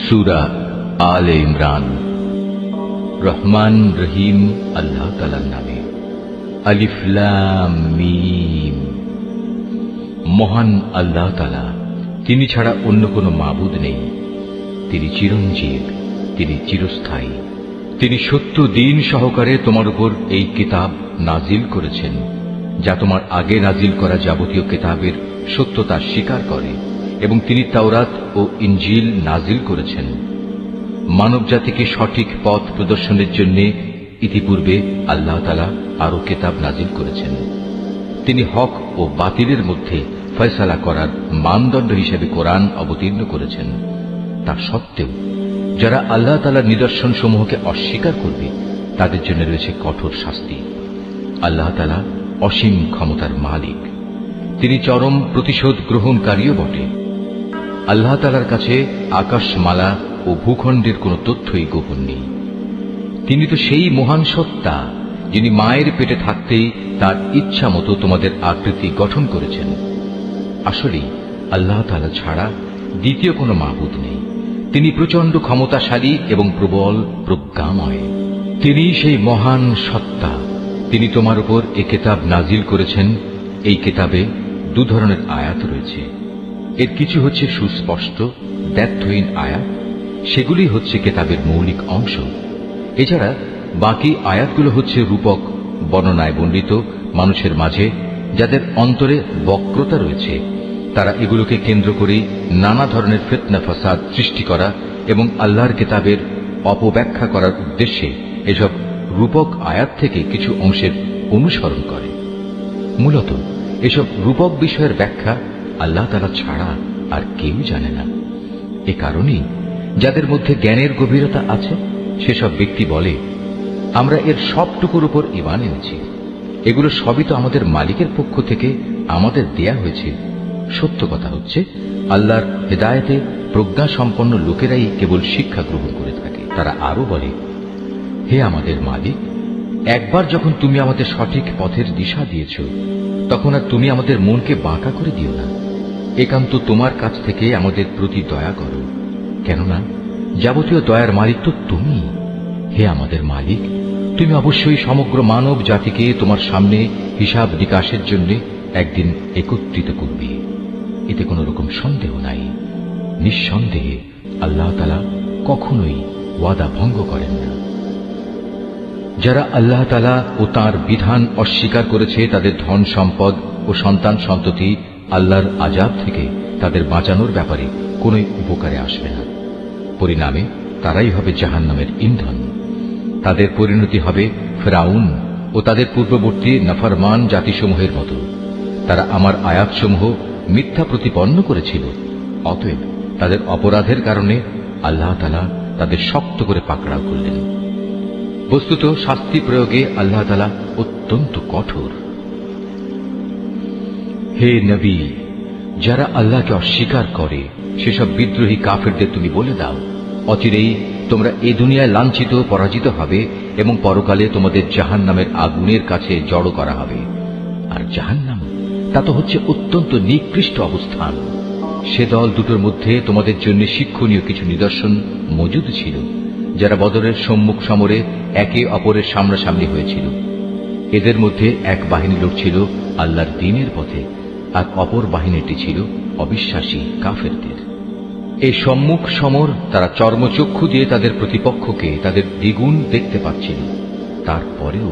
সূরা আলে ইমরান। রহমান রহিম আল্লাহ তাআলার নামে। আলিফ লাম মিম। মহান আল্লাহ তাআলা, তিনি ছাড়া অন্য কোনো মাবুদ নেই। তিনি চিরঞ্জীব, তিনি চিরস্থায়ী। তিনি সত্য দিন সহকারে তোমার উপর এই কিতাব নাজিল করেছেন, যা তোমার আগে নাজিল করা যাবতীয় কিতাবের সত্যতা স্বীকার করে, এবং তিনি তাওরাত ও ইনজিল নাজিল করেছেন মানব জাতিকে সঠিক পথ প্রদর্শনের জন্য। ইতিপূর্বে আল্লাহ তাআলা আরো কিতাব নাজিল করেছেন। তিনি হক ও বাতিলের মধ্যে ফয়সালা করার মানদণ্ড হিসেবে কোরআন অবতীর্ণ করেছেন। তা সত্ত্বেও যারা আল্লাহ তাআলার নিদর্শন সমূহকে অস্বীকার করবে তাদের জন্য রয়েছে কঠোর শাস্তি। আল্লাহ তাআলা অসীম ক্ষমতার মালিক, তিনি চরম প্রতিশোধ গ্রহণকারীও বটে। আল্লাহ তাআলার কাছে আকাশমালা ও ভূখণ্ডের কোনো তথ্যই গোপন নেই। তিনি তো সেই মহান সত্তা যিনি মায়ের পেটে থাকতেই তার ইচ্ছা মতো তোমাদের আকৃতি গঠন করেছেন। আসলেই আল্লাহ তাআলা ছাড়া দ্বিতীয় কোনো মাবুদ নেই। তিনি প্রচন্ড ক্ষমতাশালী এবং প্রবল প্রজ্ঞাময়। তিনি সেই মহান সত্তা। তিনি তোমার উপর এ কিতাব নাজিল করেছেন। এই কিতাবে দু ধরনের আয়াত রয়েছে। এর কিছু হচ্ছে সুস্পষ্ট দ্ব্যর্থহীন আয়াত, সেগুলি হচ্ছে কিতাবের মৌলিক অংশ। এছাড়া বাকি আয়াতগুলো হচ্ছে রূপক বর্ণনায় বর্ণিত মানুষের মাঝে যাদের অন্তরে বক্রতা রয়েছে। তারা এগুলোকে কেন্দ্র করে নানা ধরনের ফিতনা ফাসাদ সৃষ্টি করা এবং আল্লাহর কিতাবের অপব্যাখ্যা করার উদ্দেশ্যে এসব রূপক আয়াত থেকে কিছু অংশের অনুসরণ করে। মূলত এসব রূপক বিষয়ের ব্যাখ্যা আল্লাহ তাআলা ছাড়া আর কেউ জানে না। এ কারণেই যাদের মধ্যে জ্ঞানের গভীরতা আছে সেসব ব্যক্তি বলে, আমরা এর সবটুকুর উপর ঈমান এনেছি। এগুলো সবই তো আমাদের মালিকের পক্ষ থেকে আমাদের দেয়া হয়েছে। সত্য কথা হচ্ছে, আল্লাহর হেদায়েতে প্রজ্ঞা সম্পন্ন লোকেরাই কেবল শিক্ষা গ্রহণ করে থাকে। তারা আরো বলে, হে আমাদের মালিক, একবার যখন তুমি আমাদের সঠিক পথের দিশা দিয়েছ, তখন আর তুমি আমাদের মনকে বাঁকা করে দিও না। একান্ত তোমার কাছ থেকে আমাদের প্রতি দয়া করো, কেননা যাবতীয় দয়ার মালিক তো তুমি। হে আমাদের মালিক, তুমি অবশ্যই সমগ্র মানব জাতিকে তোমার সামনে হিসাব নিকাশের জন্য একদিন একত্রিত করবে। এতে কোন রকম সন্দেহ নাই। নিঃসন্দেহে আল্লাহ তাআলা কখনোই ওয়াদা ভঙ্গ করেন না। যারা আল্লাহ তাআলা ও তাঁর বিধান অস্বীকার করেছে তাদের ধন সম্পদ ও সন্তান সন্ততি আল্লাহর আযাব থেকে তাদের বাঁচানোর ব্যাপারে কোন উপকারে আসবে না। পরিণামে তারাই হবে জাহান্নামের ইন্ধন। তাদের পরিণতি হবে ফিরআউন ও তাদের পূর্ববর্তী নাফরমান জাতিসমূহের মতো। তারা আমার আয়াতসমূহ মিথ্যা প্রতিপন্ন করেছিল। অতএব তাদের অপরাধের কারণে আল্লাহ তাআলা তাদের শক্ত করে পাকড়াও করলেন। বস্তুত শাস্তি প্রয়োগে আল্লাহ তাআলা অত্যন্ত কঠোর। হে নবী, যারা আল্লাহকে অস্বীকার করে সেসব বিদ্রোহী কাফেরদের তুমি বলে দাও, অচিরেই তোমরা এই দুনিয়ায় লাঞ্ছিত পরাজিত হবে এবং পরকালে তোমাদের জাহান্নামের আগুনের কাছে জড়ো করা হবে। আর জাহান্নাম তা তো হচ্ছে অত্যন্ত নিকৃষ্ট অবস্থান। সে দল দুটোর মধ্যে তোমাদের জন্য শিক্ষণীয় কিছু নিদর্শন মজুদ ছিল, যারা বদরের সম্মুখ সমরে একে অপরের সামনাসামনি হয়েছিল। এদের মধ্যে এক বাহিনী লোক ছিল আল্লাহর দ্বীনের পথে, আর অপর বাহিনীটি ছিল অবিশ্বাসী কাফেরদের। এই সম্মুখ সমর তারা চর্মচক্ষু দিয়ে তাদের প্রতিপক্ষকে তাদের দ্বিগুণ দেখতে পাচ্ছিল। তারপরেও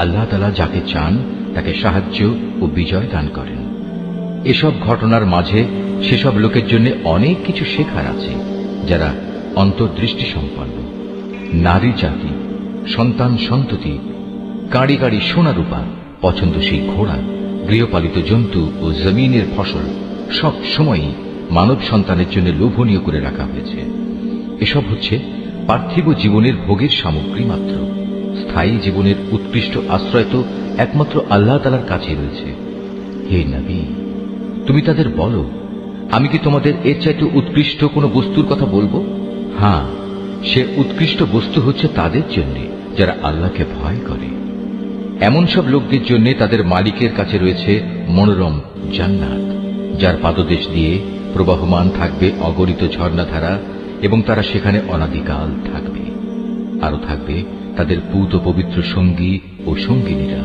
আল্লাহ তাআলা যাকে চান তাকে সাহায্য ও বিজয় দান করেন। এসব ঘটনার মাঝে সেসব লোকের জন্য অনেক কিছু শেখার আছে যারা অন্তর্দৃষ্টি সম্পন্ন। নারী জাতি, সন্তান সন্ততি, কাঁড়ি কাঁড়ি সোনা রূপা, পছন্দসই ঘোড়া, গৃহপালিত জন্তু ও জমিনের ফসল সব সময়ই মানব সন্তানের জন্য লোভনীয় করে রাখা হয়েছে। এসব হচ্ছে পার্থিব জীবনের ভোগের সামগ্রী মাত্র। স্থায়ী জীবনের উৎকৃষ্ট আশ্রয় তো একমাত্র আল্লাহ তাআলার কাছে রয়েছে। হে নবী, তুমি তাদের বলো, আমি কি তোমাদের এর চাইতে উৎকৃষ্ট কোনো বস্তুর কথা বলবো? হ্যাঁ, সে উৎকৃষ্ট বস্তু হচ্ছে তাদের জন্য যারা আল্লাহকে ভয় করে। এমন সব লোকদের জন্য তাদের মালিকের কাছে রয়েছে মনোরম জান্নাত, যার পাদদেশ দিয়ে প্রবাহমান থাকবে অগণিত ঝর্ণাধারা, এবং তারা সেখানে অনাদিকাল থাকবে। আরো থাকবে তাদের পূত পবিত্র সঙ্গী ও সঙ্গিনীরা।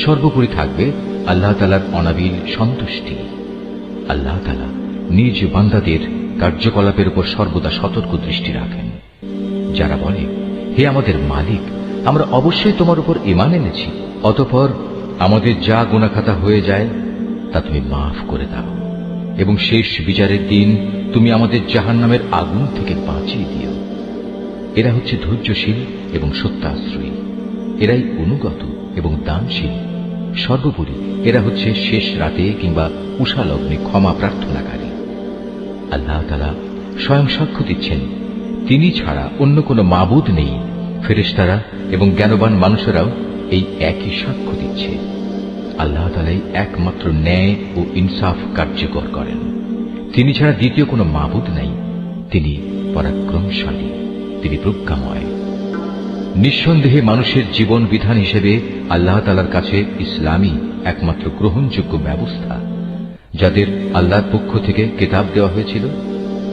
সর্বোপরি থাকবে আল্লাহ তাআলার অনাবিল সন্তুষ্টি। আল্লাহ তাআলা নিজ বান্দাদের কার্যকলাপের উপর সর্বদা সতর্ক দৃষ্টি রাখেন। যারা বলে, হে আমাদের মালিক, আমরা অবশ্যই তোমার উপর ঈমান এনেছি, অতঃপর আমাদের যা গুনাহখাতা হয়ে যায় তা তুমি মাফ করে দাও, এবং শেষ বিচারের দিন তুমি আমাদের জাহান্নামের আগুন থেকে বাঁচিয়ে দিও। এরা হচ্ছে ধৈর্যশীল এবং সত্যাশ্রয়ী। এরাই অনুগত এবং দানশীল। সর্বোপরি এরা হচ্ছে শেষ রাতে কিংবা উষা লগ্নে ক্ষমা প্রার্থনাকারী। আল্লাহ তাআলা স্বয়ং সাক্ষ্য দিচ্ছেন, তিনি ছাড়া অন্য কোনো মাবুদ নেই। ফেরেশতারা এবং জ্ঞানবান মানুষেরাও এই একই সাক্ষ্য দিচ্ছে। আল্লাহ তাআলাই একমাত্র ন্যায় ও ইনসাফ কার্যকর করেন। তিনি ছাড়া দ্বিতীয় কোনো মাবুদ নাই। তিনি পরাক্রমশালী, তিনি প্রজ্ঞাময়। নিঃসন্দেহে মানুষের জীবন বিধান হিসেবে আল্লাহ তাআলার কাছে ইসলামই একমাত্র গ্রহণযোগ্য ব্যবস্থা। যাদের আল্লাহর পক্ষ থেকে কিতাব দেওয়া হয়েছিল,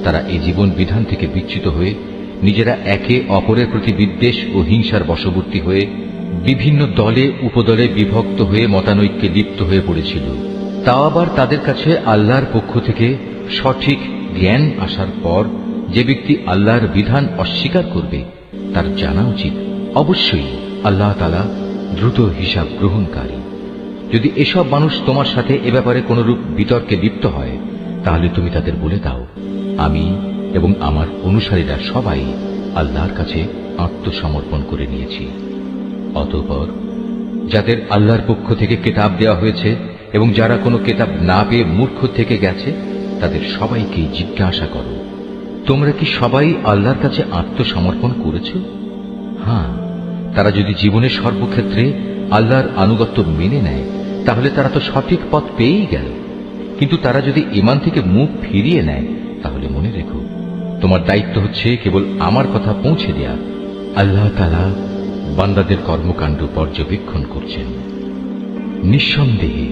তারা এই জীবন বিধান থেকে বিচ্যুত হয়ে নিজেরা একে অপরের প্রতি বিদ্বেষ ও হিংসার বশবর্তী হয়ে বিভিন্ন দলে উপদলে বিভক্ত হয়ে মতানৈক্যে লিপ্ত হয়ে পড়েছিল। তাও আবার তাদের কাছে আল্লাহর পক্ষ থেকে সঠিক জ্ঞান আসার পর যে ব্যক্তি আল্লাহর বিধান অস্বীকার করবে, তার জানা উচিত অবশ্যই আল্লাহ তাআলা দ্রুত হিসাব গ্রহণকারী। যদি এসব মানুষ তোমার সাথে এ ব্যাপারে কোনরূপ বিতর্কে লিপ্ত হয়, তাহলে তুমি তাদের বলে দাও, আমি এবং আমার অনুসারীরা সবাই আল্লাহর কাছে আত্মসমর্পণ করে নিয়েছি। অতঃপর যাদের আল্লাহর পক্ষ থেকে কিতাব দেওয়া হয়েছে এবং যারা কোনো কিতাব না পেয়ে মূর্খ থেকে গেছে, তাদের সবাইকে জিজ্ঞাসা করো, তোমরা কি সবাই আল্লাহর কাছে আত্মসমর্পণ করেছ? হ্যাঁ, তারা যদি জীবনের সর্বক্ষেত্রে আল্লাহর আনুগত্য মেনে নেয়, তাহলে তারা তো সঠিক পথ পেয়েই গেল। কিন্তু তারা যদি ঈমান থেকে মুখ ফিরিয়ে নেয়, তাহলে মনে রেখো, তোমার দায়িত্ব হচ্ছে কেবল আমার কথা পৌঁছে দেয়া। আল্লাহ তাআলা বান্দাদের কর্মকাণ্ড পর্যবেক্ষণ করছেন। নিঃসন্দেহে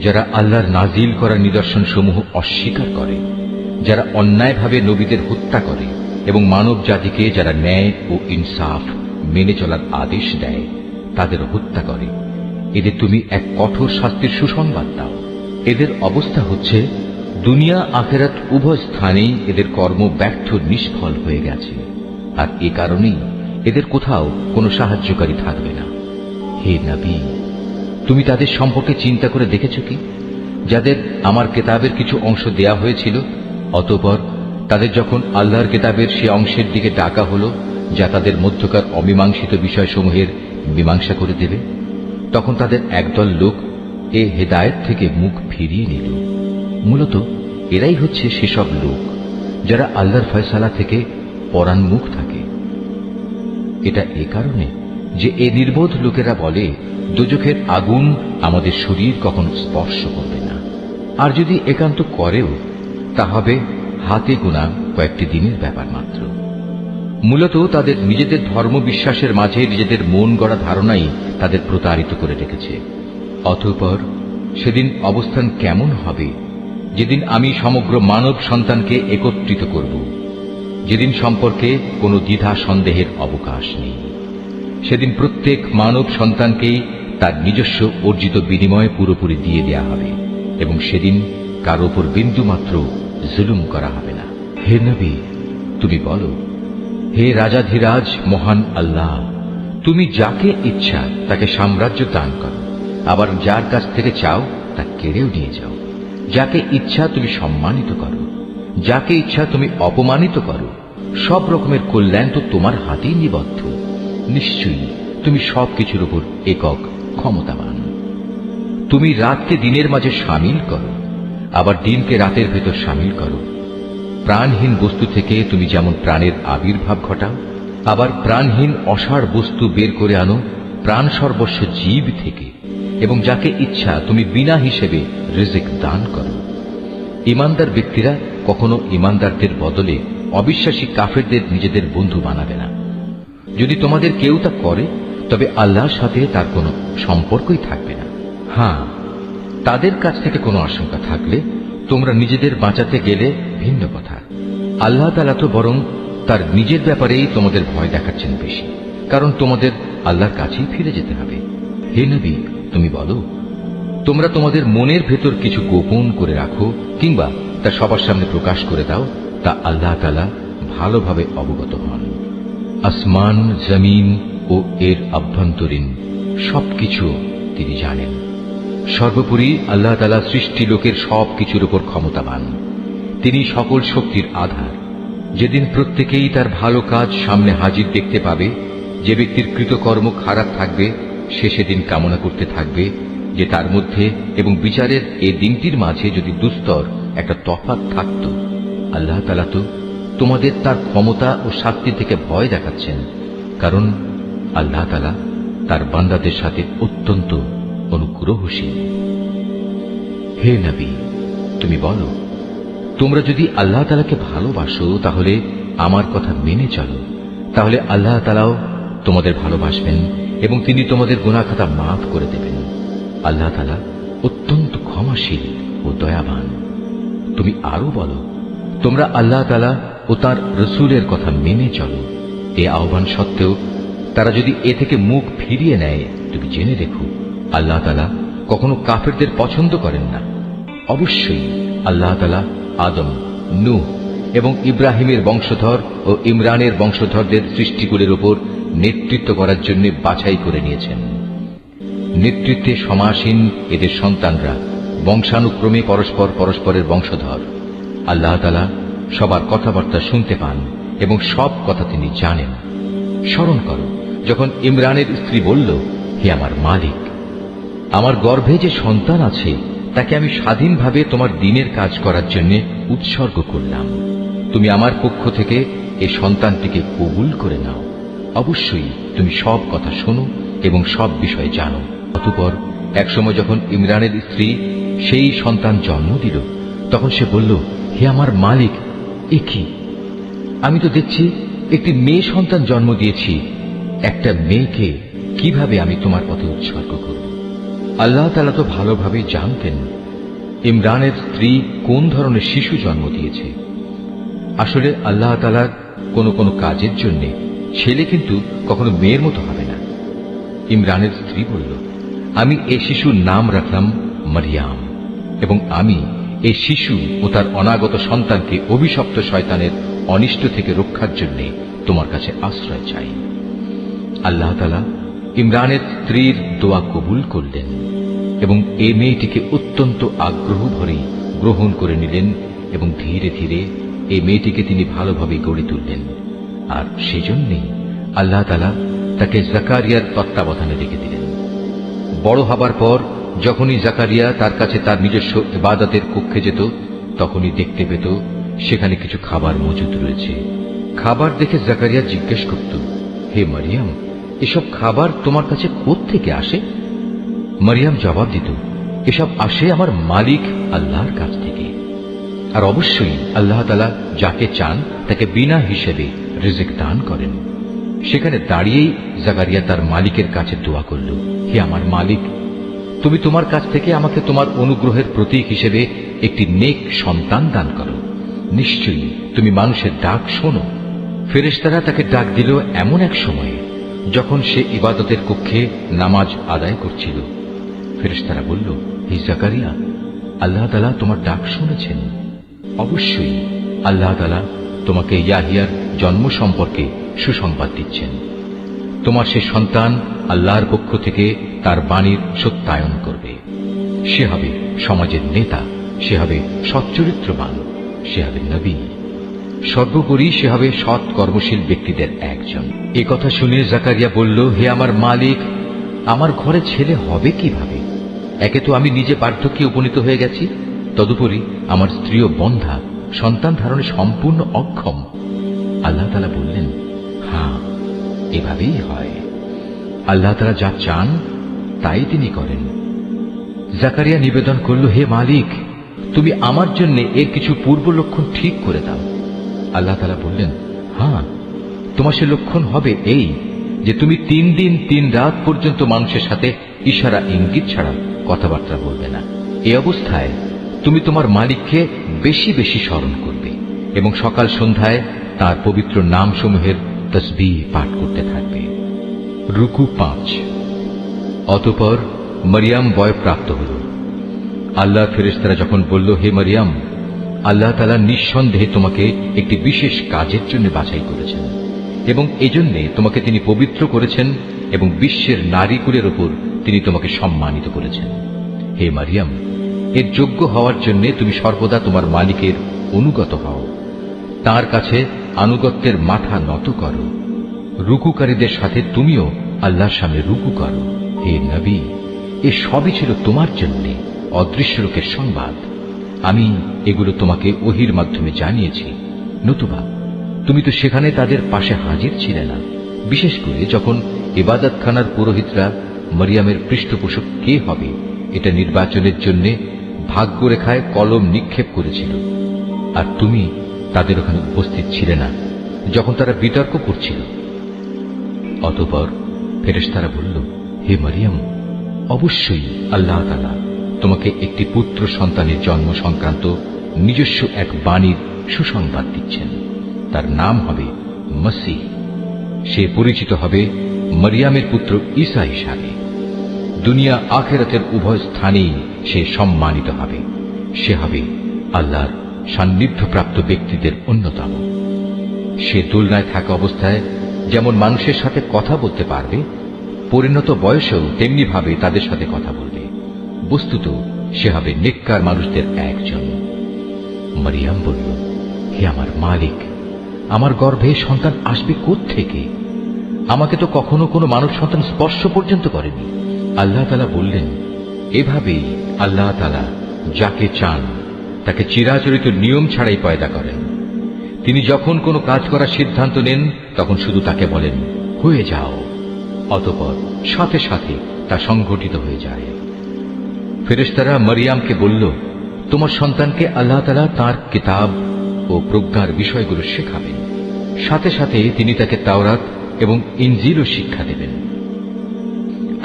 যারা আল্লাহর নাজিল করা নিদর্শন সমূহ অস্বীকার করে, যারা অন্যায়ভাবে নবীদের হত্যা করে এবং মানব জাতিকে যারা ন্যায় ও ইনসাফ মেনে চলার আদেশ দেয়, তাদের হত্যা করে, এদের তুমি এক কঠোর শাস্তির সুসংবাদ দাও। এদের অবস্থা হচ্ছে দুনিয়া আখিরাত উভয় স্থানেই এদের কর্ম ব্যর্থ নিষ্ফল হয়ে গেছে, আর এ কারণেই এদের কোথাও কোনো সাহায্যকারী থাকবে না। হে নবী, তুমি তাদের সম্পর্কে চিন্তা করে দেখেছ কি, যাদের আমার কিতাবের কিছু অংশ দেয়া হয়েছিল, অতঃপর তাদের যখন আল্লাহর কিতাবের সে অংশের দিকে ডাকা হলো যা তাদের মধ্যকার অমীমাংসিত বিষয়সমূহের মীমাংসা করে দেবে, তখন তাদের একদল লোক এ হেদায়েত থেকে মুখ ফিরিয়ে নিল। মূলত এরাই হচ্ছে সেসব লোক যারা আল্লাহর ফয়সালা থেকে পরান্মুখ থাকে। এটা এ কারণে যে এ নির্বোধ লোকেরা বলে, দোজখের আগুন আমাদের শরীর কখনো স্পর্শ করবে না, আর যদি একান্ত করেও তা হবে হাতে গোনা কয়েকটি দিনের ব্যাপার মাত্র। মূলত তাদের নিজেদের ধর্ম বিশ্বাসের মাঝে নিজেদের মন গড়া ধারণাই তাদের প্রতারিত করে রেখেছে। অতঃপর সেদিন অবস্থান কেমন হবে, যেদিন আমি সমগ্র মানব সন্তানকে একত্রিত করব, যেদিন সম্পর্কে কোনো দ্বিধা সন্দেহের অবকাশ নেই। সেদিন প্রত্যেক মানব সন্তানকেই তার নিজস্ব অর্জিত বিনিময় পুরোপুরি দিয়ে দেয়া হবে, এবং সেদিন কারো উপর বিন্দুমাত্র জুলুম করা হবে না। হে নবী, তুমি বলো, হে রাজাধিরাজ মহান আল্লাহ, তুমি যাকে ইচ্ছা তাকে সাম্রাজ্য দান করো, আবার যার কাছ থেকে চাও তা কেড়েও নিয়ে যাও। যাকে ইচ্ছা তুমি সম্মানিত করো, যাকে ইচ্ছা তুমি অপমানিত করো। সব রকমের কল্যাণ তো তোমার হাতেই নিবদ্ধ। নিশ্চয়ই তুমি সবকিছুর উপর একক ক্ষমতাবান। তুমি রাতকে দিনের মাঝে সামিল করো, আবার দিনকে রাতের ভেতর সামিল করো। প্রাণহীন বস্তু থেকে তুমি যেমন প্রাণের আবির্ভাব ঘটাও, আবার প্রাণহীন অসাড় বস্তু বের করে আনো প্রাণ সর্বস্ব জীব থেকে, এবং যাকে ইচ্ছা তুমি বিনা হিসেবে রিজিক দান করো। ইমানদার ব্যক্তিরা কখনো ইমানদারদের বদলে অবিশ্বাসী কাফেরদের নিজেদের বন্ধু বানাবে না। যদি তোমাদের কেউ তা করে, তবে আল্লাহর সাথে তার কোনো সম্পর্কই থাকবে না। হ্যাঁ, তাদের কাছ থেকে কোনো আশঙ্কা থাকলে তোমরা নিজেদের বাঁচাতে গেলে ভিন্ন কথা। আল্লাহ তাআলা তো বরং তার নিজের ব্যাপারেই তোমাদের ভয় দেখাচ্ছেন বেশি, কারণ তোমাদের আল্লাহর কাছেই ফিরে যেতে হবে। হে নবী, তুমি বলো, তোমরা তোমাদের মনের ভেতর কিছু গোপন করে রাখো কিংবা তা সবার সামনে প্রকাশ করে দাও, তা আল্লাহ তাআলা ভালোভাবে অবগত হন। আসমান, জমিন ও এর আভ্যন্তরীণ সবকিছু তিনি জানেন। সর্বোপরি আল্লাহ তাআলা সৃষ্টি লোকের সবকিছুর উপর ক্ষমতাবান। তিনি সকল শক্তির আধার। যেদিন প্রত্যেকেই তার ভালো কাজ সামনে হাজির দেখতে পাবে, যে ব্যক্তির কৃতকর্ম খারাপ থাকবে সে সেদিন কামনা করতে থাকবে যে তার মধ্যে এবং বিচারের এই দিনটির মাঝে যদি দুস্তর একটা তফাৎ থাকত। আল্লাহ তাআলা তো তোমাদের তার ক্ষমতা ও শাস্তি থেকে ভয় দেখাচ্ছেন, কারণ আল্লাহ তাআলা তার বান্দাদের সাথে অত্যন্ত অনুগ্রহশীল। হে নবী, তুমি বলো, তোমরা যদি আল্লাহ তাআলাকে ভালোবাসো তাহলে আমার কথা মেনে চলো, তাহলে আল্লাহ তাআলাও তোমাদের ভালোবাসবেন এবং তিনি তোমাদের গুনাহ খাতা মাফ করে দেবেন। আল্লাহ তাআলা অত্যন্ত ক্ষমাশীল ও দয়াবান। তুমি আরো বলো, তোমরা আল্লাহ তাআলা ও তার রসূলের কথা মেনে চলো। এ আহ্বান সত্ত্বেও তারা যদি এ থেকে মুখ ফিরিয়ে নেয়, তুমি জেনে রেখো আল্লাহ তাআলা কখনো কাফেরদের পছন্দ করেন না। অবশ্যই আল্লাহ তাআলা আদম, নূহ এবং ইব্রাহিমের বংশধর ও ইমরানের বংশধরদের সৃষ্টিগুলির উপর নেতৃত্ব করার জন্য বাছাই করে নিয়েছেন। নেতৃত্বে সমাসীন এদের সন্তানরা বংশানুক্রমে পরস্পর পরস্পরের বংশধর। আল্লাহ তাআলা সবার কথাবার্তা শুনতে পান এবং সব কথা তিনি জানেন। স্মরণ করো, যখন ইমরানের স্ত্রী বলল, হে আমার মালিক, আমার গর্ভে যে সন্তান আছে তাকে আমি স্বাধীনভাবে তোমার দ্বীনের কাজ করার জন্য উৎসর্গ করলাম। তুমি আমার পক্ষ থেকে এ সন্তানটিকে কবুল করে নাও। অবশ্যই তুমি সব কথা শোনো এবং সব বিষয় জানো। অতঃপর একসময় যখন ইমরানের স্ত্রী সেই সন্তান জন্ম দিল, তখন সে বলল, হে আমার মালিক, এ কি? আমি তো দেখছি একটি মেয়ে সন্তান জন্ম দিয়েছি। একটা মেয়েকে কিভাবে আমি তোমার পথে উৎসর্গ করব? আল্লাহ তাআলা তো ভালোভাবেই জানতেন ইমরানের স্ত্রী কোন ধরনের শিশু জন্ম দিয়েছে। আসলে আল্লাহ তাআলার কোন কোন কাজের জন্য ছেলে কিন্তু কখনো মেয়ের মতো হবে না। ইমরানের স্ত্রী বলল, আমি এ শিশুর নাম রাখলাম মারিয়াম, এবং আমি এই শিশু ও তার অনাগত সন্তানকে অভিশপ্ত শয়তানের অনিষ্ট থেকে রক্ষার জন্য তোমার কাছে আশ্রয় চাই। আল্লাহ তাআলা ইমরানের স্ত্রীর দোয়া কবুল করলেন এবং এই মেয়েটিকে অত্যন্ত আগ্রহ ভরে গ্রহণ করে নিলেন এবং ধীরে ধীরে এই মেয়েটিকে তিনি ভালোভাবে গড়ে তুললেন। আর সেজন্যই আল্লাহ তাআলা তাকে জাকারিয়ার তত্ত্বাবধানে রেখে দিলেন। বড় হবার পর যখনই জাকারিয়া তার কাছে তার নিজস্ব ইবাদতের কক্ষে যেত, তখনই দেখতে পেত সেখানে কিছু খাবার মজুদ রয়েছে। খাবার দেখে জাকারিয়া জিজ্ঞেস করত, হে মারিয়াম, এসব খাবার তোমার কাছে কোত্থেকে আসে? মারিয়াম জবাব দিত, এসব আসে আমার মালিক আল্লাহর কাছ থেকে। আর অবশ্যই আল্লাহ তাআলা যাকে চান তাকে বিনা হিসেবে রিজিক দান করেন। সেখানে দাঁড়িয়েই জাকারিয়া তার মালিকের কাছে দোয়া করল, হে আমার মালিক, তুমি তোমার কাছ থেকে আমাকে তোমার অনুগ্রহের প্রতীক হিসেবে একটি নেক সন্তান দান করো। নিশ্চয়ই তুমি মানুষের ডাক শোনো। ফেরেশতারা তাকে ডাক দিল এমন এক সময়ে যখন সে ইবাদতের কক্ষে নামাজ আদায় করছিল। ফেরেশতারা বলল, হে জাকারিয়া, আল্লাহ তাআলা তোমার ডাক শুনেছেন। অবশ্যই আল্লাহ তাআলা তোমাকে ইয়াহিয়ার জন্ম সম্পর্কে সুসংবাদ দিচ্ছেন। তোমার সে সন্তান আল্লাহর পক্ষ থেকে তার বাণীর সত্যায়ন করবে। সে হবে সমাজের নেতা, সে হবে সচ্চরিত্রবান, সে হবে নবী, সর্বোপরি সে হবে সৎ কর্মশীল ব্যক্তিদের একজন। এ কথা শুনে জাকারিয়া বলল, হে আমার মালিক, আমার ঘরে ছেলে হবে কিভাবে? একে তো আমি নিজে বার্ধক্যে উপনীত হয়ে গেছি, তদুপরি আমার স্ত্রীও বন্ধা, সন্তান ধারণে সম্পূর্ণ অক্ষম। আল্লাহ তাআলা বললেন, হ্যাঁ, এভাবেই হয়। আল্লাহ তাআলা যা চান তাই তিনি করেন। জাকারিয়া নিবেদন করল, হে মালিক, তুমি আমার জন্য এর কিছু পূর্ব লক্ষণ ঠিক করে দাও। আল্লাহ তাআলা বললেন, হ্যাঁ, তোমার সে লক্ষণ হবে এই যে তুমি 3 দিন 3 রাত পর্যন্ত মানুষের সাথে ইশারা ইঙ্গিত ছাড়া কথাবার্তা বলবে না। এই অবস্থায় তুমি তোমার মালিককে বেশি বেশি স্মরণ করবে এবং সকাল সন্ধ্যায় তার পবিত্র নামসমূহের তসবিহ পাঠ করতে থাকবে। রুকু 5। অতঃপর মরিয়ম বয়প্রাপ্ত হল। আল্লাহর ফেরেশতারা যখন বলল, হে মরিয়ম, আল্লাহ তাআলা নিঃসন্দেহে তোমাকে একটি বিশেষ কাজের জন্য বাছাই করেছেন এবং এজন্য তোমাকে তিনি পবিত্র করেছেন এবং বিশ্বের নারীকুলের উপর তিনি তোমাকে সম্মানিত করেছেন। হে মরিয়ম, এর যোগ্য হওয়ার জন্য তুমি সর্বদা তোমার মালিকের অনুগত হও, তার কাছে আনুগত্যের মাথা নত করো। রুকুকারীদের সাথে তুমিও আল্লাহর সামনে রুকু করো। হে নবী, এ সবই ছিল তোমার জন্য অদৃশ্য লোকের সংবাদ। আমি এগুলো তোমাকে ওহির মাধ্যমে জানিয়েছি, নতুবা তুমি তো সেখানে তাদের পাশে হাজির ছিলে না, বিশেষ করে যখন ইবাদতখানার পুরোহিতরা মরিয়মের পৃষ্ঠপোষক কে হবে এটা নির্বাচনের জন্য ভাগ্যরেখায় কলম নিক্ষেপ করেছিল, আর তুমি তাদের ওখানে উপস্থিত ছিলে না যখন তারা বিতর্ক করছিল। অতঃপর ফেরেশতারা বলল, হে মরিয়ম, অবশ্যই আল্লাহ তাআলা তোমাকে একটি পুত্র সন্তানের জন্ম সংক্রান্ত নিজস্ব এক বাণীর সুসংবাদ দিচ্ছেন। তার নাম হবে মসীহ। সে পরিচিত হবে মরিয়মের পুত্র ঈসা হিসাবে। দুনিয়া আখিরাতের উভয় স্থানেই সে সম্মানিত হবে। সে হবে আল্লাহর সান্নিধ্যপ্রাপ্ত ব্যক্তিদের অন্যতম। সে দোলনায় থাকা অবস্থায় যেমন মানুষের সাথে কথা বলতে পারবে, পরিণত বয়সেও তেমনি ভাবে তাদের সাথে কথা বলবে। বস্তুত সে হবে নেককার মানুষদের একজন। মরিয়ম বলল, হে আমার মালিক, আমার গর্ভে সন্তান আসবে কোত্থেকে? আমাকে তো কখনো কোনো মানব সন্তান স্পর্শ পর্যন্ত করেনি। আল্লাহ তাআলা বললেন, এভাবেই আল্লাহ তাআলা যাকে চান তাকে চিরাচরিত নিয়ম ছাড়াই পয়দা করেন। তিনি যখন কোনো কাজ করার সিদ্ধান্ত নেন তখন শুধু তাকে বলেন, হয়ে যাও, অতঃপর সাথে সাথে তা সংঘটিত হয়ে যায়। ফেরেশতারা মরিয়মকে বলল, তোমার সন্তানকে আল্লাহ তাআলা তাঁর কিতাব ও প্রজ্ঞার বিষয়গুলো শেখাবেন, সাথে সাথে তিনি তাকে তাওরাত এবং ইনজিলও শিক্ষা দেবেন।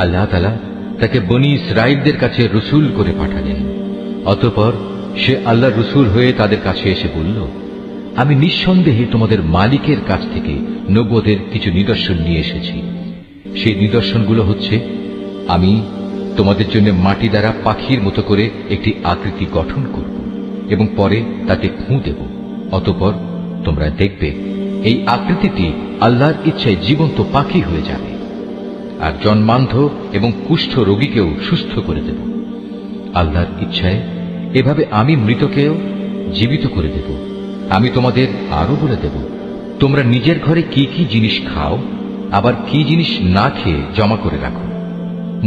আল্লাহ তাআলা তাকে বনী ইসরাঈলদের কাছে রসুল করে পাঠালেন। অতঃপর সে আল্লাহর রসুল হয়ে তাদের কাছে এসে বলল, আমি নিঃসন্দেহে তোমাদের মালিকের কাছ থেকে নবুয়তের কিছু নিদর্শন নিয়ে এসেছি। সেই নিদর্শনগুলো হচ্ছে, আমি তোমাদের জন্য মাটি দ্বারা পাখির মতো করে একটি আকৃতি গঠন করব এবং পরে তাতে ফুঁ দেব। অতঃপর তোমরা দেখবে এই আকৃতিটি আল্লাহর ইচ্ছায় জীবন্ত পাখি হয়ে যাবে, আর জন্মান্ধ এবং কুষ্ঠ রোগীকেও সুস্থ করে দেব। আল্লাহর ইচ্ছায় এভাবে আমি মৃতকেও জীবিত করে দেব। আমি তোমাদের আরো বলে দেব, তোমরা নিজের ঘরে কি কি জিনিস খাও, আবার কি জিনিস না খেয়ে জমা করে রাখো।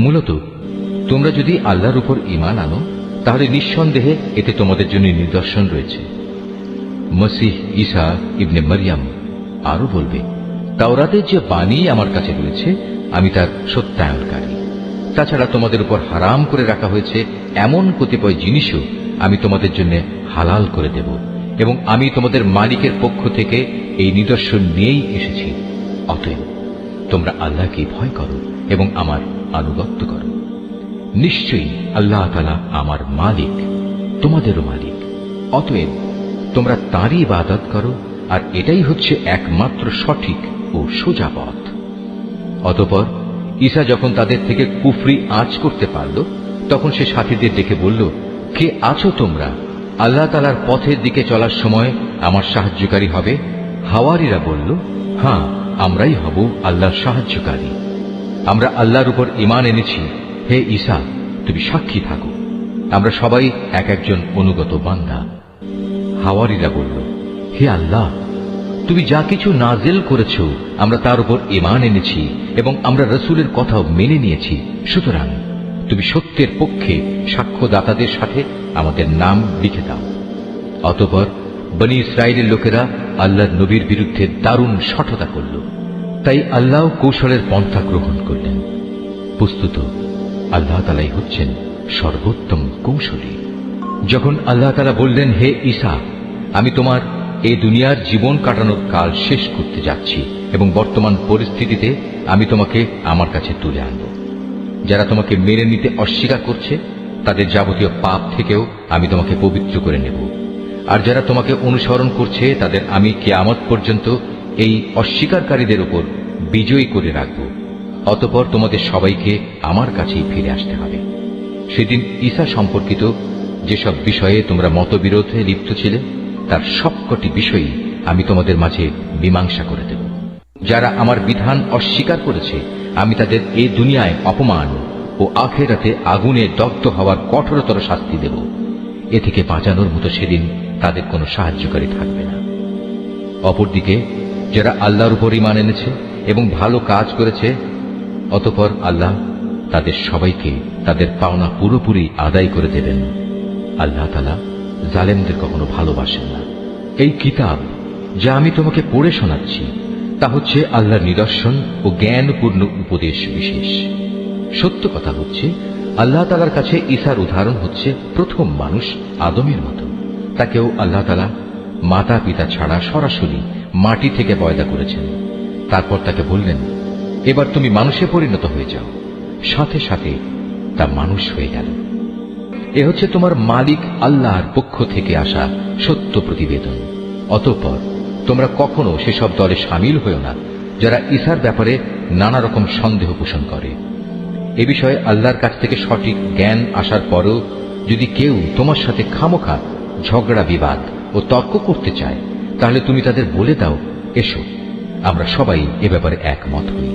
মূলত তোমরা যদি আল্লাহর উপর ঈমান আনো তাহলে নিঃসন্দেহে এতে তোমাদের জন্য নিদর্শন রয়েছে। মসীহ ঈসা ইবনে মরিয়ম আরো বলবে, তাওরাতের যে বাণী আমার কাছে রয়েছে আমি তার সত্যায়নকারী। তাছাড়া তোমাদের উপর হারাম করে রাখা হয়েছে এমন কতিপয় জিনিসও আমি তোমাদের জন্য হালাল করে দেব, এবং আমি তোমাদের মালিকের পক্ষ থেকে এই নিদর্শন নিয়েই এসেছি। অতএব তোমরা আল্লাহকে ভয় করো এবং আমার আনুগত্য করো। নিশ্চয়ই আল্লাহ তাআলা আমার মালিক, তোমাদেরও মালিক। অতএব তোমরা তাঁরই ইবাদত করো, আর এটাই হচ্ছে একমাত্র সঠিক ও সোজা পথ। অতঃপর ঈসা যখন তাদের থেকে কুফরি আঁচ করতে পারল তখন সে সাথীদের ডেকে বলল, কে আছো তোমরা? আল্লাহ তাআলার পথের দিকে চলার সময় আমার সাহায্যকারী হবে? হাওয়ারীরা বলল, হ্যাঁ, আমরাই হব আল্লাহর সাহায্যকারী। আমরা আল্লাহর উপর ঈমান এনেছি। হে ঈসা, তুমি সাক্ষী থাকো, আমরা সবাই এক একজন অনুগত বান্দা। হাওয়ারীরা বলল, হে আল্লাহ, তুমি যা কিছু নাজিল করেছ আমরা তার উপর ঈমান এনেছি এবং আমরা রাসূলের কথাও মেনে নিয়েছি, সুতরাং তুমি সত্যের পক্ষে সাক্ষ্যদাতাদের সাথে আমাদের নাম লিখে দাও। অতঃপর বনী ইসরায়েলের লোকেরা আল্লাহর নবীর বিরুদ্ধে দারুণ শঠতা করল, তাই আল্লাহ কৌশলের পন্থা গ্রহণ করলেন। বস্তুত আল্লাহ তাআলাই হচ্ছেন সর্বোত্তম কৌশলী। যখন আল্লাহ তাআলা বললেন, হে ঈসা, আমি তোমার এই দুনিয়ার জীবন কাটানোর কাল শেষ করতে যাচ্ছি এবং বর্তমান পরিস্থিতিতে আমি তোমাকে আমার কাছে তুলে আনব। যারা তোমাকে মেনে নিতে অস্বীকার করছে তাদের যাবতীয় পাপ থেকেও আমি তোমাকে পবিত্র করে নেব, আর যারা তোমাকে অনুসরণ করছে তাদের আমি কিয়ামত পর্যন্ত এই অস্বীকারীদের উপর বিজয়ী করে রাখব। অতঃপর তোমাদের সবাইকে আমার কাছেই ফিরে আসতে হবে। সেদিন ঈসা সম্পর্কিত যেসব বিষয়ে তোমরা মতবিরোধে লিপ্ত ছিলে তার সবকটি বিষয়ই আমি তোমাদের মাঝে মীমাংসা করে দেব। যারা আমার বিধান অস্বীকার করেছে আমি তাদের এই দুনিয়ায় অপমান ও আখিরাতে আগুনে দগ্ধ হওয়ার কঠোরতর শাস্তি দেব। এ থেকে বাঁচানোর মতো সেদিন তাদের কোনো সাহায্যকারী থাকবে না। অপরদিকে যারা আল্লাহর উপর ঈমান এনেছে এবং ভালো কাজ করেছে, অতঃপর আল্লাহ তাদের সবাইকে তাদের পাওনা পুরোপুরি আদায় করে দেবেন। আল্লাহ তাআলা জালেমদের কখনো ভালোবাসেন না। এই কিতাব যা আমি তোমাকে পড়ে শোনাচ্ছি তা হচ্ছে আল্লাহর নিদর্শন ও জ্ঞানপূর্ণ উপদেশ বিশেষ। সত্য কথা হচ্ছে আল্লাহ তাআলার কাছে ঈসার উদাহরণ হচ্ছে প্রথম মানুষ আদমের মতো। তাকেও আল্লাহ তাআলা মাতা পিতা ছাড়া সরাসরি মাটি থেকে পয়দা করেছেন। তারপর তাকে বললেন, এবার তুমি মানুষে পরিণত হয়ে যাও। সাথে সাথে তা মানুষ হয়ে গেল। এ হচ্ছে তোমার মালিক আল্লাহর পক্ষ থেকে আসা সত্য প্রতিবেদন। অতঃপর তোমরা কখনো সেসব দলে সামিল হয়েও না যারা ঈসার ব্যাপারে নানা রকম সন্দেহ পোষণ করে। এ বিষয়ে আল্লাহর কাছ থেকে সঠিক জ্ঞান আসার পরও যদি কেউ তোমার সাথে খামোখা ঝগড়া বিবাদ ও তর্ক করতে চায় তাহলে তুমি তাদের বলে দাও, এসো আমরা সবাই এ ব্যাপারে একমত হই।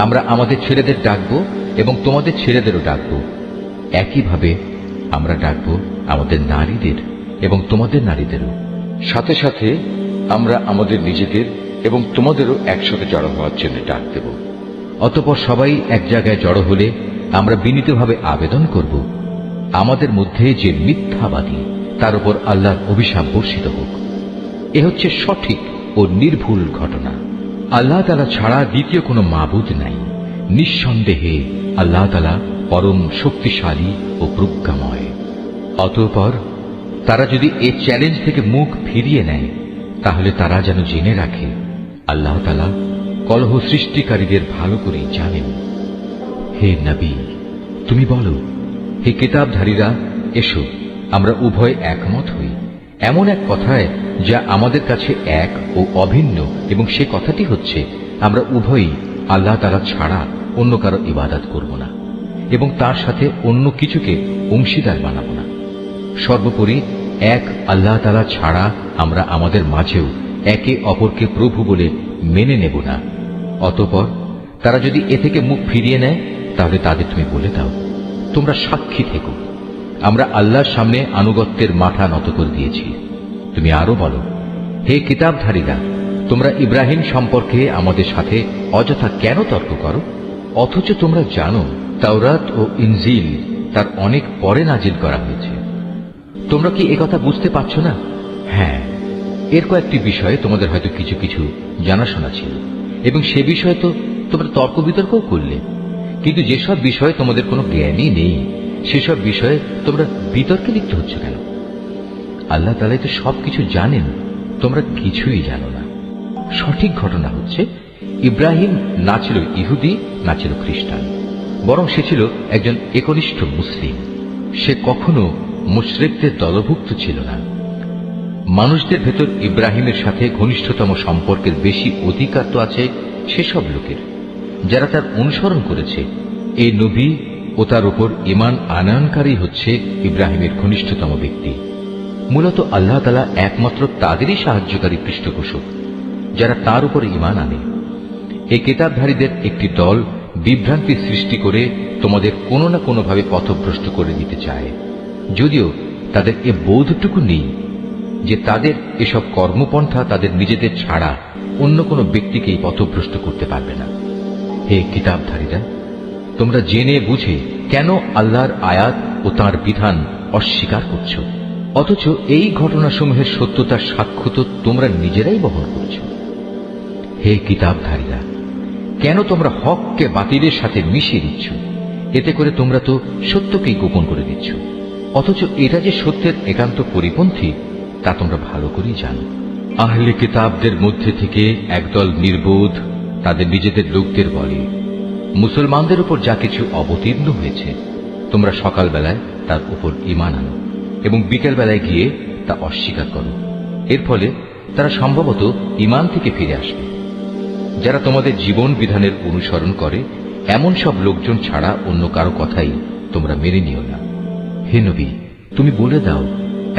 আমরা আমাদের ছেলেদের ডাকবো এবং তোমাদের ছেলেদেরও ডাকবো, একইভাবে আমরা ডাকবো আমাদের নারীদের এবং তোমাদের নারীদেরও। সাথে সাথে আমরা আমাদের নিজেদের এবং তোমাদেরও একসাথে জড়ো হওয়ার জন্য ডাক দেব। অতঃপর সবাই এক জায়গায় জড়ো হলে আমরা বিনীতভাবে আবেদন করব, আমাদের মধ্যে যে মিথ্যাবাদী তার উপর আল্লাহর অভিশাপ বর্ষিত হোক। এ হচ্ছে সঠিক ও নির্ভুল ঘটনা। আল্লাহ তাআলা ছাড়া দ্বিতীয় কোনো মাবুদ নাই। নিঃসন্দেহে আল্লাহ তাআলা পরম শক্তিশালী ও প্রজ্ঞাময়। অতঃপর তারা যদি এই চ্যালেঞ্জ থেকে মুখ ফিরিয়ে নেয় তাহলে তারা যেন জেনে রাখে আল্লাহ তাআলা কলহ সৃষ্টিকারীদের ভালো করেই জানেন। হে নবী, তুমি বলো, হে কিতাবধারীরা, এসো আমরা উভয় একমত হই এমন এক কথায় যা আমাদের কাছে এক ও অভিন্ন, এবং সে কথাটি হচ্ছে আমরা উভয়ই আল্লাহ তাআলা ছাড়া অন্য কারো ইবাদত করব না এবং তার সাথে অন্য কিছুকে অংশীদার বানাবো না। সর্বোপরি এক আল্লাহ তাআলা ছাড়া আমরা আমাদের মাঝেও একে অপরকে প্রভু বলে মেনে নেব না। অতঃপর তারা যদি এ থেকে মুখ ফিরিয়ে নেয় তাহলে তাদের তুমি বলে দাও, তোমরা সাক্ষী থেকো, আমরা আল্লাহর সামনে আনুগত্যের মাথা নত করে দিয়েছি। তুমি আরো বলো, হে কিতাবধারীরা, তোমরা ইব্রাহিম সম্পর্কে আমাদের সাথে অযথা কেন তর্ক করো, অথচ তোমরা জানো তাওরাত ও ইনজিল তার অনেক পরে নাজিল করা হয়েছে। তোমরা কি একথা বুঝতে পারছো না? হ্যাঁ, এর কয়েকটি বিষয়ে তোমাদের হয়তো কিছু কিছু জানাশোনা ছিল এবং সে বিষয়ে তো তোমরা তর্ক বিতর্কও করলে, কিন্তু যেসব বিষয়ে তোমাদের কোনো জ্ঞানই নেই সেসব বিষয়ে তোমরা বিতর্কে লিপ্ত হচ্ছে কেন? আল্লাহ তাআলাই তো সবকিছু জানেন, তোমরা কিছুই জানো না। সঠিক ঘটনা হচ্ছে ইব্রাহিম না ছিল ইহুদি না ছিল খ্রিস্টান, বরং সে ছিল একজন একনিষ্ঠ মুসলিম। সে কখনো মুশরিকদের দলভুক্ত ছিল না। মানুষদের ভেতর ইব্রাহিমের সাথে ঘনিষ্ঠতম সম্পর্কের বেশি অধিকার তো আছে সেসব লোকের যারা তার অনুসরণ করেছে। এই নবী ও তার উপর ঈমান আনয়নকারী হচ্ছে ইব্রাহিমের ঘনিষ্ঠতম ব্যক্তি। মূলত আল্লাহ তাআলা একমাত্র তাদেরই সাহায্যকারী পৃষ্ঠপোষক যারা তার উপর ঈমান আনে। এই কিতাবধারীদের একটি দল বিভ্রান্তি সৃষ্টি করে তোমাদের কোনো না কোনোভাবে পথভ্রষ্ট করে দিতে চায়, যদিও তাদের এ বোধটুকু নেই যে তাদের এসব কর্মপন্থা তাদের নিজেদের ছাড়া অন্য কোনো ব্যক্তিকেই পথভ্রষ্ট করতে পারবে না। হে কিতাবধারীরা, তোমরা জেনে বুঝে কেন আল্লাহর আয়াত ও তাঁর বিধান অস্বীকার করছ, অথচ এই ঘটনাসমূহের সত্যতার সাক্ষ্য তো তোমরা নিজেরাই বহন করছ। হে কিতাবধারীরা, কেন তোমরা হককে বাতিলের সাথে মিশিয়ে দিচ্ছ? এতে করে তোমরা তো সত্যকেই গোপন করে দিচ্ছ, অথচ এটা যে সত্যের একান্ত পরিপন্থী তা তোমরা ভালো করেই জানো। আহলে কিতাবদের মধ্যে থেকে একদল নির্বোধ তাদের নিজেদের লোকদের বলে, মুসলমানদের উপর যা কিছু অবতীর্ণ হয়েছে তোমরা সকালবেলায় তার উপর ঈমান আনো এবং বিকেলবেলায় গিয়ে তা অস্বীকার করো। এর ফলে তারা সম্ভবত ঈমান থেকে ফিরে আসবে। যারা তোমাদের জীবন বিধানের অনুসরণ করে এমন সব লোকজন ছাড়া অন্য কারো কথাই তোমরা মেনে নিও না। হে নবী, তুমি বলে দাও,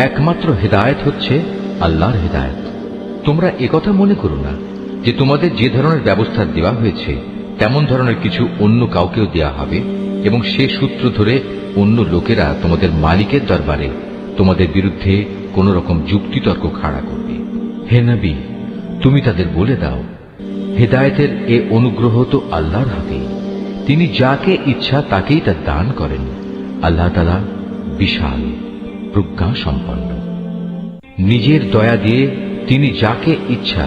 একমাত্র হেদায়েত হচ্ছে আল্লাহর হেদায়েত। তোমরা একথা মনে করো না যে তোমাদের যে ধরনের ব্যবস্থা দেওয়া হয়েছে তেমন ধরনের কিছু অন্য কাউকেও দেয়া হবে এবং সে সূত্র ধরে অন্য লোকেরা তোমাদের মালিকের দরবারে তোমাদের বিরুদ্ধে কোন রকম যুক্তিতর্ক খাড়া করবে। হে নবী, তুমি তাদের বলে দাও, হেদায়েতের এ অনুগ্রহ তো আল্লাহর হাতেই। তিনি যাকে ইচ্ছা তাকেই তা দান করেন। আল্লাহ তাআলা বিশাল প্রজ্ঞা সম্পন্ন। নিজের দয়া দিয়ে তিনি যাকে ইচ্ছা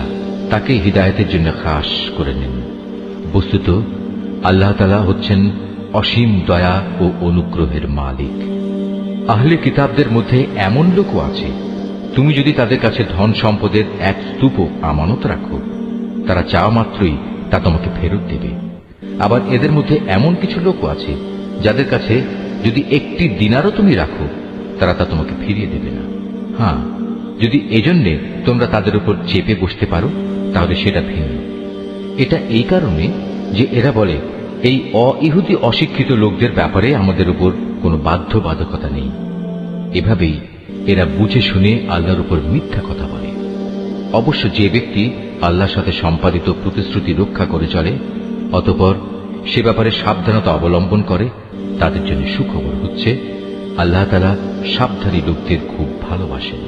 তাকে হিদায়াতের জন্য খাস করে নেন। বস্তুত আল্লাহ তাআলা হচ্ছেন অসীম দয়া ও অনুগ্রহের মালিক। আহলে কিতাবদের মধ্যে এমন লোকও আছে, তুমি যদি তাদের কাছে ধন সম্পদের এক স্তূপ আমানত রাখো, তারা চাওয়া মাত্রই তা তোমাকে ফেরত দেবে। আবার এদের মধ্যে এমন কিছু লোকও আছে যাদের কাছে যদি একটি দিনারও তুমি রাখো, তারা তা তোমাকে ফিরিয়ে দেবে না। হ্যাঁ, যদি এজন্যে তোমরা তাদের উপর চেপে বসতে পারো তাহলে সেটা ভিন্ন। এটা এই কারণে যে এরা বলে, এই অইহুদি অশিক্ষিত লোকদের ব্যাপারে আমাদের উপর কোনো বাধ্যবাধকতা নেই। এভাবেই এরা বুঝে শুনে আল্লাহর উপর মিথ্যা কথা বলে। অবশ্য যে ব্যক্তি আল্লাহর সাথে সম্পাদিত প্রতিশ্রুতি রক্ষা করে চলে, অতঃপর সে ব্যাপারে সাবধানতা অবলম্বন করে, তাদের জন্য সুখবর হচ্ছে আল্লাহ তাআলা সাবধানী লোকদের খুব ভালোবাসেন।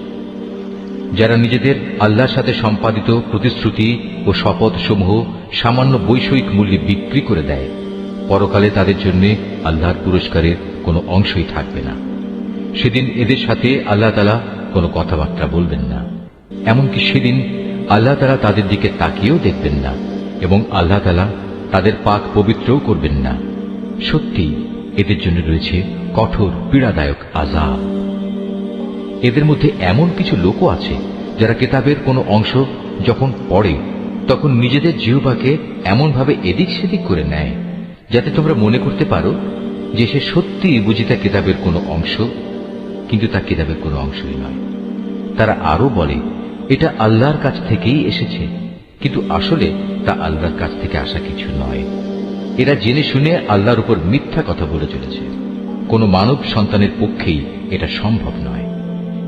যারা নিজেদের আল্লাহর সাথে সম্পাদিত প্রতিশ্রুতি ও শপথ সমূহ সামান্য বৈষয়িক মূল্যে বিক্রি করে দেয়, পরকালে তাদের জন্য আল্লাহর পুরস্কারের কোনো অংশই থাকবে না। সেদিন এদের সাথে আল্লাহ তাআলা কোনো কথাবার্তা বলবেন না, এমনকি সেদিন আল্লাহ তাআলা তাদের দিকে তাকিয়েও দেখবেন না এবং আল্লাহ তাআলা তাদের পাক পবিত্রও করবেন না। সত্যি এদের জন্য রয়েছে কঠোর পীড়াদায়ক আযাব। এদের মধ্যে এমন কিছু লোকও আছে যারা কিতাবের কোনো অংশ যখন পড়ে তখন নিজেদের জিহ্বাকে এমনভাবে এদিক সেদিক করে নেয় যাতে তোমরা মনে করতে পারো যে সে সত্যিই বুঝি তা কিতাবের কোনো অংশ, কিন্তু তা কিতাবের কোনো অংশই নয়। তারা আরো বলে, এটা আল্লাহর কাছ থেকেই এসেছে, কিন্তু আসলে তা আল্লাহর কাছ থেকে আসা কিছু নয়। এরা জেনে শুনে আল্লাহর উপর মিথ্যা কথা বলে চলেছে। কোনো মানব সন্তানের পক্ষেই এটা সম্ভব নয়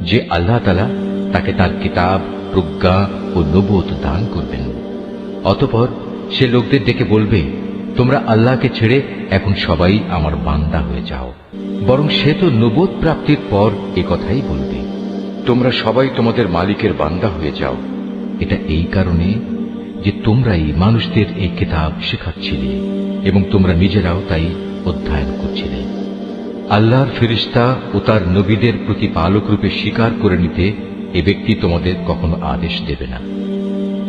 যে আল্লাহ তাআলা তাকে তার কিতাব, প্রজ্ঞা ও নবুয়ত দান করবেন। অতঃপর সে লোকদের ডেকে বলবে, তোমরা আল্লাহকে ছেড়ে এখন সবাই আমার বান্দা হয়ে যাও। বরং সে তো নবুয়ত প্রাপ্তির পর এ কথাই বলবে, তোমরা সবাই তোমাদের মালিকের বান্দা হয়ে যাও। এটা এই কারণে যে তোমরাই মানুষদের এই কিতাব শেখাচ্ছিলে এবং তোমরা নিজেরাও তাই অধ্যয়ন করছিলে। আল্লাহর ফেরেশতা ও তার নবীদের প্রতিপালক রূপে স্বীকার করে নিতে এ ব্যক্তি তোমাদের কখনো আদেশ দেবে না।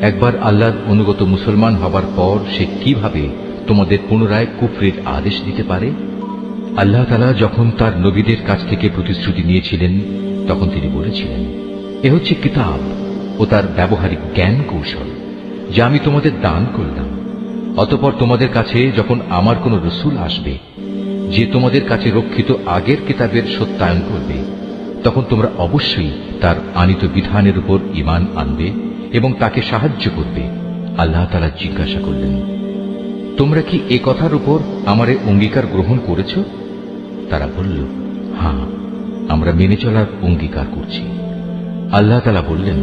একবার আল্লাহর অনুগত মুসলমান হবার পর সে কিভাবে তোমাদের পুনরায় কুফরির আদেশ দিতে পারে? আল্লাহ তাআলা যখন তার নবীদের কাছ থেকে প্রতিশ্রুতি নিয়েছিলেন তখন তিনি বলেছিলেন, এ হচ্ছে কিতাব ও তার ব্যবহারিক জ্ঞান কৌশল যা আমি তোমাদের দান করলাম। অতঃপর তোমাদের কাছে যখন আমার কোন রসূল আসবে যে তোমাদের কাছে রক্ষিত আগের কিতাবের সত্যায়ন করবে, তখন তোমরা অবশ্যই তার আনিত বিধানের উপর ঈমান আনবে এবং তাকে সাহায্য করবে। আল্লাহ তাআলা জিজ্ঞাসা করলেন, তোমরা কি এ কথার উপর আমার অঙ্গীকার গ্রহণ করেছ? তারা বলল, হ্যাঁ, আমরা মেনে চলার অঙ্গীকার করছি। আল্লাহ তাআলা বললেন,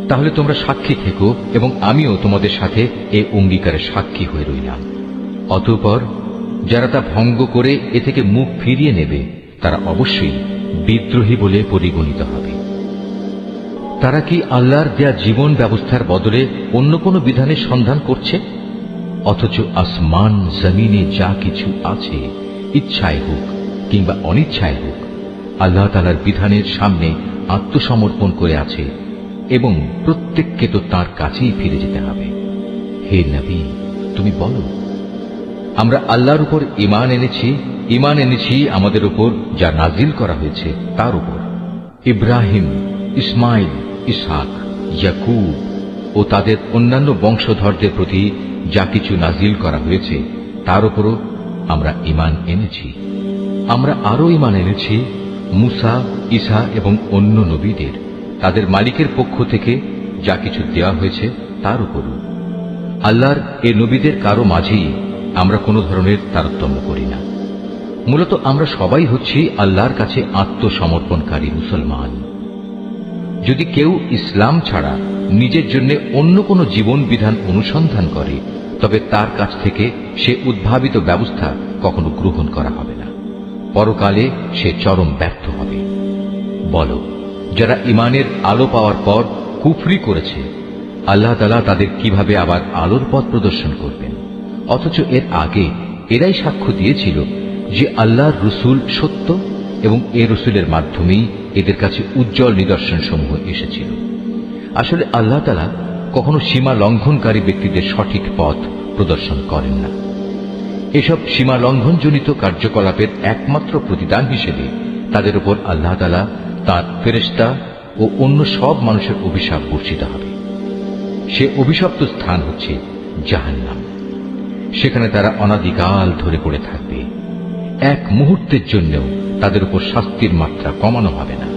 তাহলে তোমরা সাক্ষী থেকো এবং আমিও তোমাদের সাথে এই অঙ্গীকারের সাক্ষী হয়ে রইলাম। অতঃপর যারা তা ভঙ্গ করে এ থেকে মুখ ফিরিয়ে নেবে তারা অবশ্যই বিদ্রোহী বলে পরিগণিত হবে। তারা কি আল্লাহর দেয়া জীবন ব্যবস্থার বদলে অন্য কোনো বিধানের সন্ধান করছে? অথচ আসমান জমিনে যা কিছু আছে, ইচ্ছায় হোক কিংবা অনিচ্ছায় হোক, আল্লাহ তাআলার বিধানের সামনে আত্মসমর্পণ করে আছে এবং প্রত্যেককে তো তার কাছেই ফিরে যেতে হবে। হে নবী, তুমি বলো, আমরা আল্লাহর উপর ঈমান এনেছি আমাদের উপর যা নাজিল করা হয়েছে তার উপর। ইব্রাহিম, ইসমাইল, ইসহাক, ইয়াকুব ও তাদের অন্যান্য বংশধরদের প্রতি যা কিছু নাজিল করা হয়েছে তার উপরও আমরা ঈমান এনেছি। আমরা আরো ঈমান এনেছি মুসা, ঈসা এবং অন্য নবীদের তাদের মালিকের পক্ষ থেকে যা কিছু দেওয়া হয়েছে তার উপরও। আল্লাহর এ নবীদের কারো মাঝেই আমরা কোনো ধরনের তারতম্য করি না। মূলত আমরা সবাই হচ্ছি আল্লাহর কাছে আত্মসমর্পণকারী মুসলমান। যদি কেউ ইসলাম ছাড়া নিজের জন্য অন্য কোনো জীবন বিধান অনুসন্ধান করে তবে তার কাছ থেকে সে উদ্ভাবিত ব্যবস্থা কখনো গ্রহণ করা হবে না। পরকালে সে চরম ব্যর্থ হবে। বলো, যারা ঈমানের আলো পাওয়ার পর কুফরি করেছে, আল্লাহ তাআলা তাদের কিভাবে আবার আলোর পথ প্রদর্শন করবেন? অথচ এর আগে এরাই সাক্ষ্য দিয়েছিল যে আল্লাহর রসুল সত্য এবং এ রসুলের মাধ্যমেই এদের কাছে উজ্জ্বল নিদর্শন সমূহ এসেছিল। আসলে আল্লাহ তাআলা কখনো সীমা লঙ্ঘনকারী ব্যক্তিদের সঠিক পথ প্রদর্শন করেন না। এসব সীমা লঙ্ঘনজনিত কার্যকলাপের একমাত্র প্রতিদান হিসেবে তাদের উপর আল্লাহ তাআলা তাঁর ফেরেশতা ও অন্য সব মানুষের অভিশাপ বর্ষিত হবে। সে অভিশপ্ত স্থান হচ্ছে জাহান্নাম। সেখানে তারা অনাদিকাল ধরে পড়ে থাকবে। এক মুহূর্তের জন্যও তাদের উপর শাস্তির মাত্রা কমানো হবে না,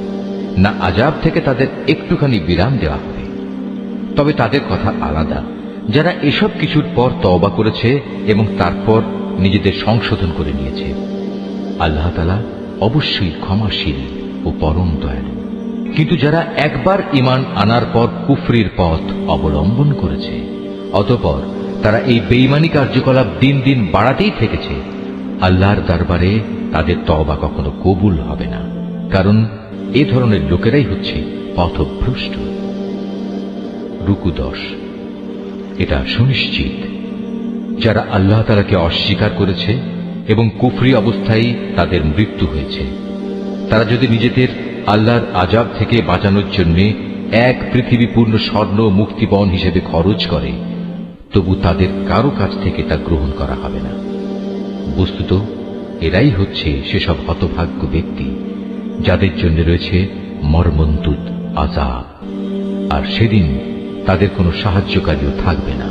না আযাব থেকে তাদের একটুখানি বিরাম দেওয়া হবে। তবে তাদের কথা আলাদা, যারা এসব কিছুর পর তওবা করেছে এবং তারপর নিজেদের সংশোধন করে নিয়েছে। আল্লাহ তাআলা অবশ্যই ক্ষমাশীল ও পরম দয়ালু। কিন্তু যারা একবার ঈমান আনার পর কুফরির পথ অবলম্বন করেছে, অতঃপর তারা এই বেঈমানি কার্যকলাপ দিন দিন বাড়াতেই থেকেছে, আল্লাহর দরবারে তাদের তওবা কখনো কবুল হবে না, কারণ এ ধরনের লোকেরাই হচ্ছে পথভ্রষ্ট। রুকু 10। এটা সুনিশ্চিত, যারা আল্লাহ তাআলাকে অস্বীকার করেছে এবং কুফরি অবস্থায় তাদের মৃত্যু হয়েছে, তারা যদি নিজেদের আল্লাহর আযাব থেকে বাঁচানোর জন্য এক পৃথিবী পূর্ণ স্বর্ণ মুক্তিপণ হিসেবে খরচ করে, তবু তাদের কারো কাছ থেকে তা গ্রহণ করা হবে না। বস্তুত এরাই হচ্ছে সেসব হতভাগ্য ব্যক্তি যাদের জন্য রয়েছে মর্মন্তুদ আযাব, আর সেদিন তাদের কোনো সাহায্যকারীও থাকবে না।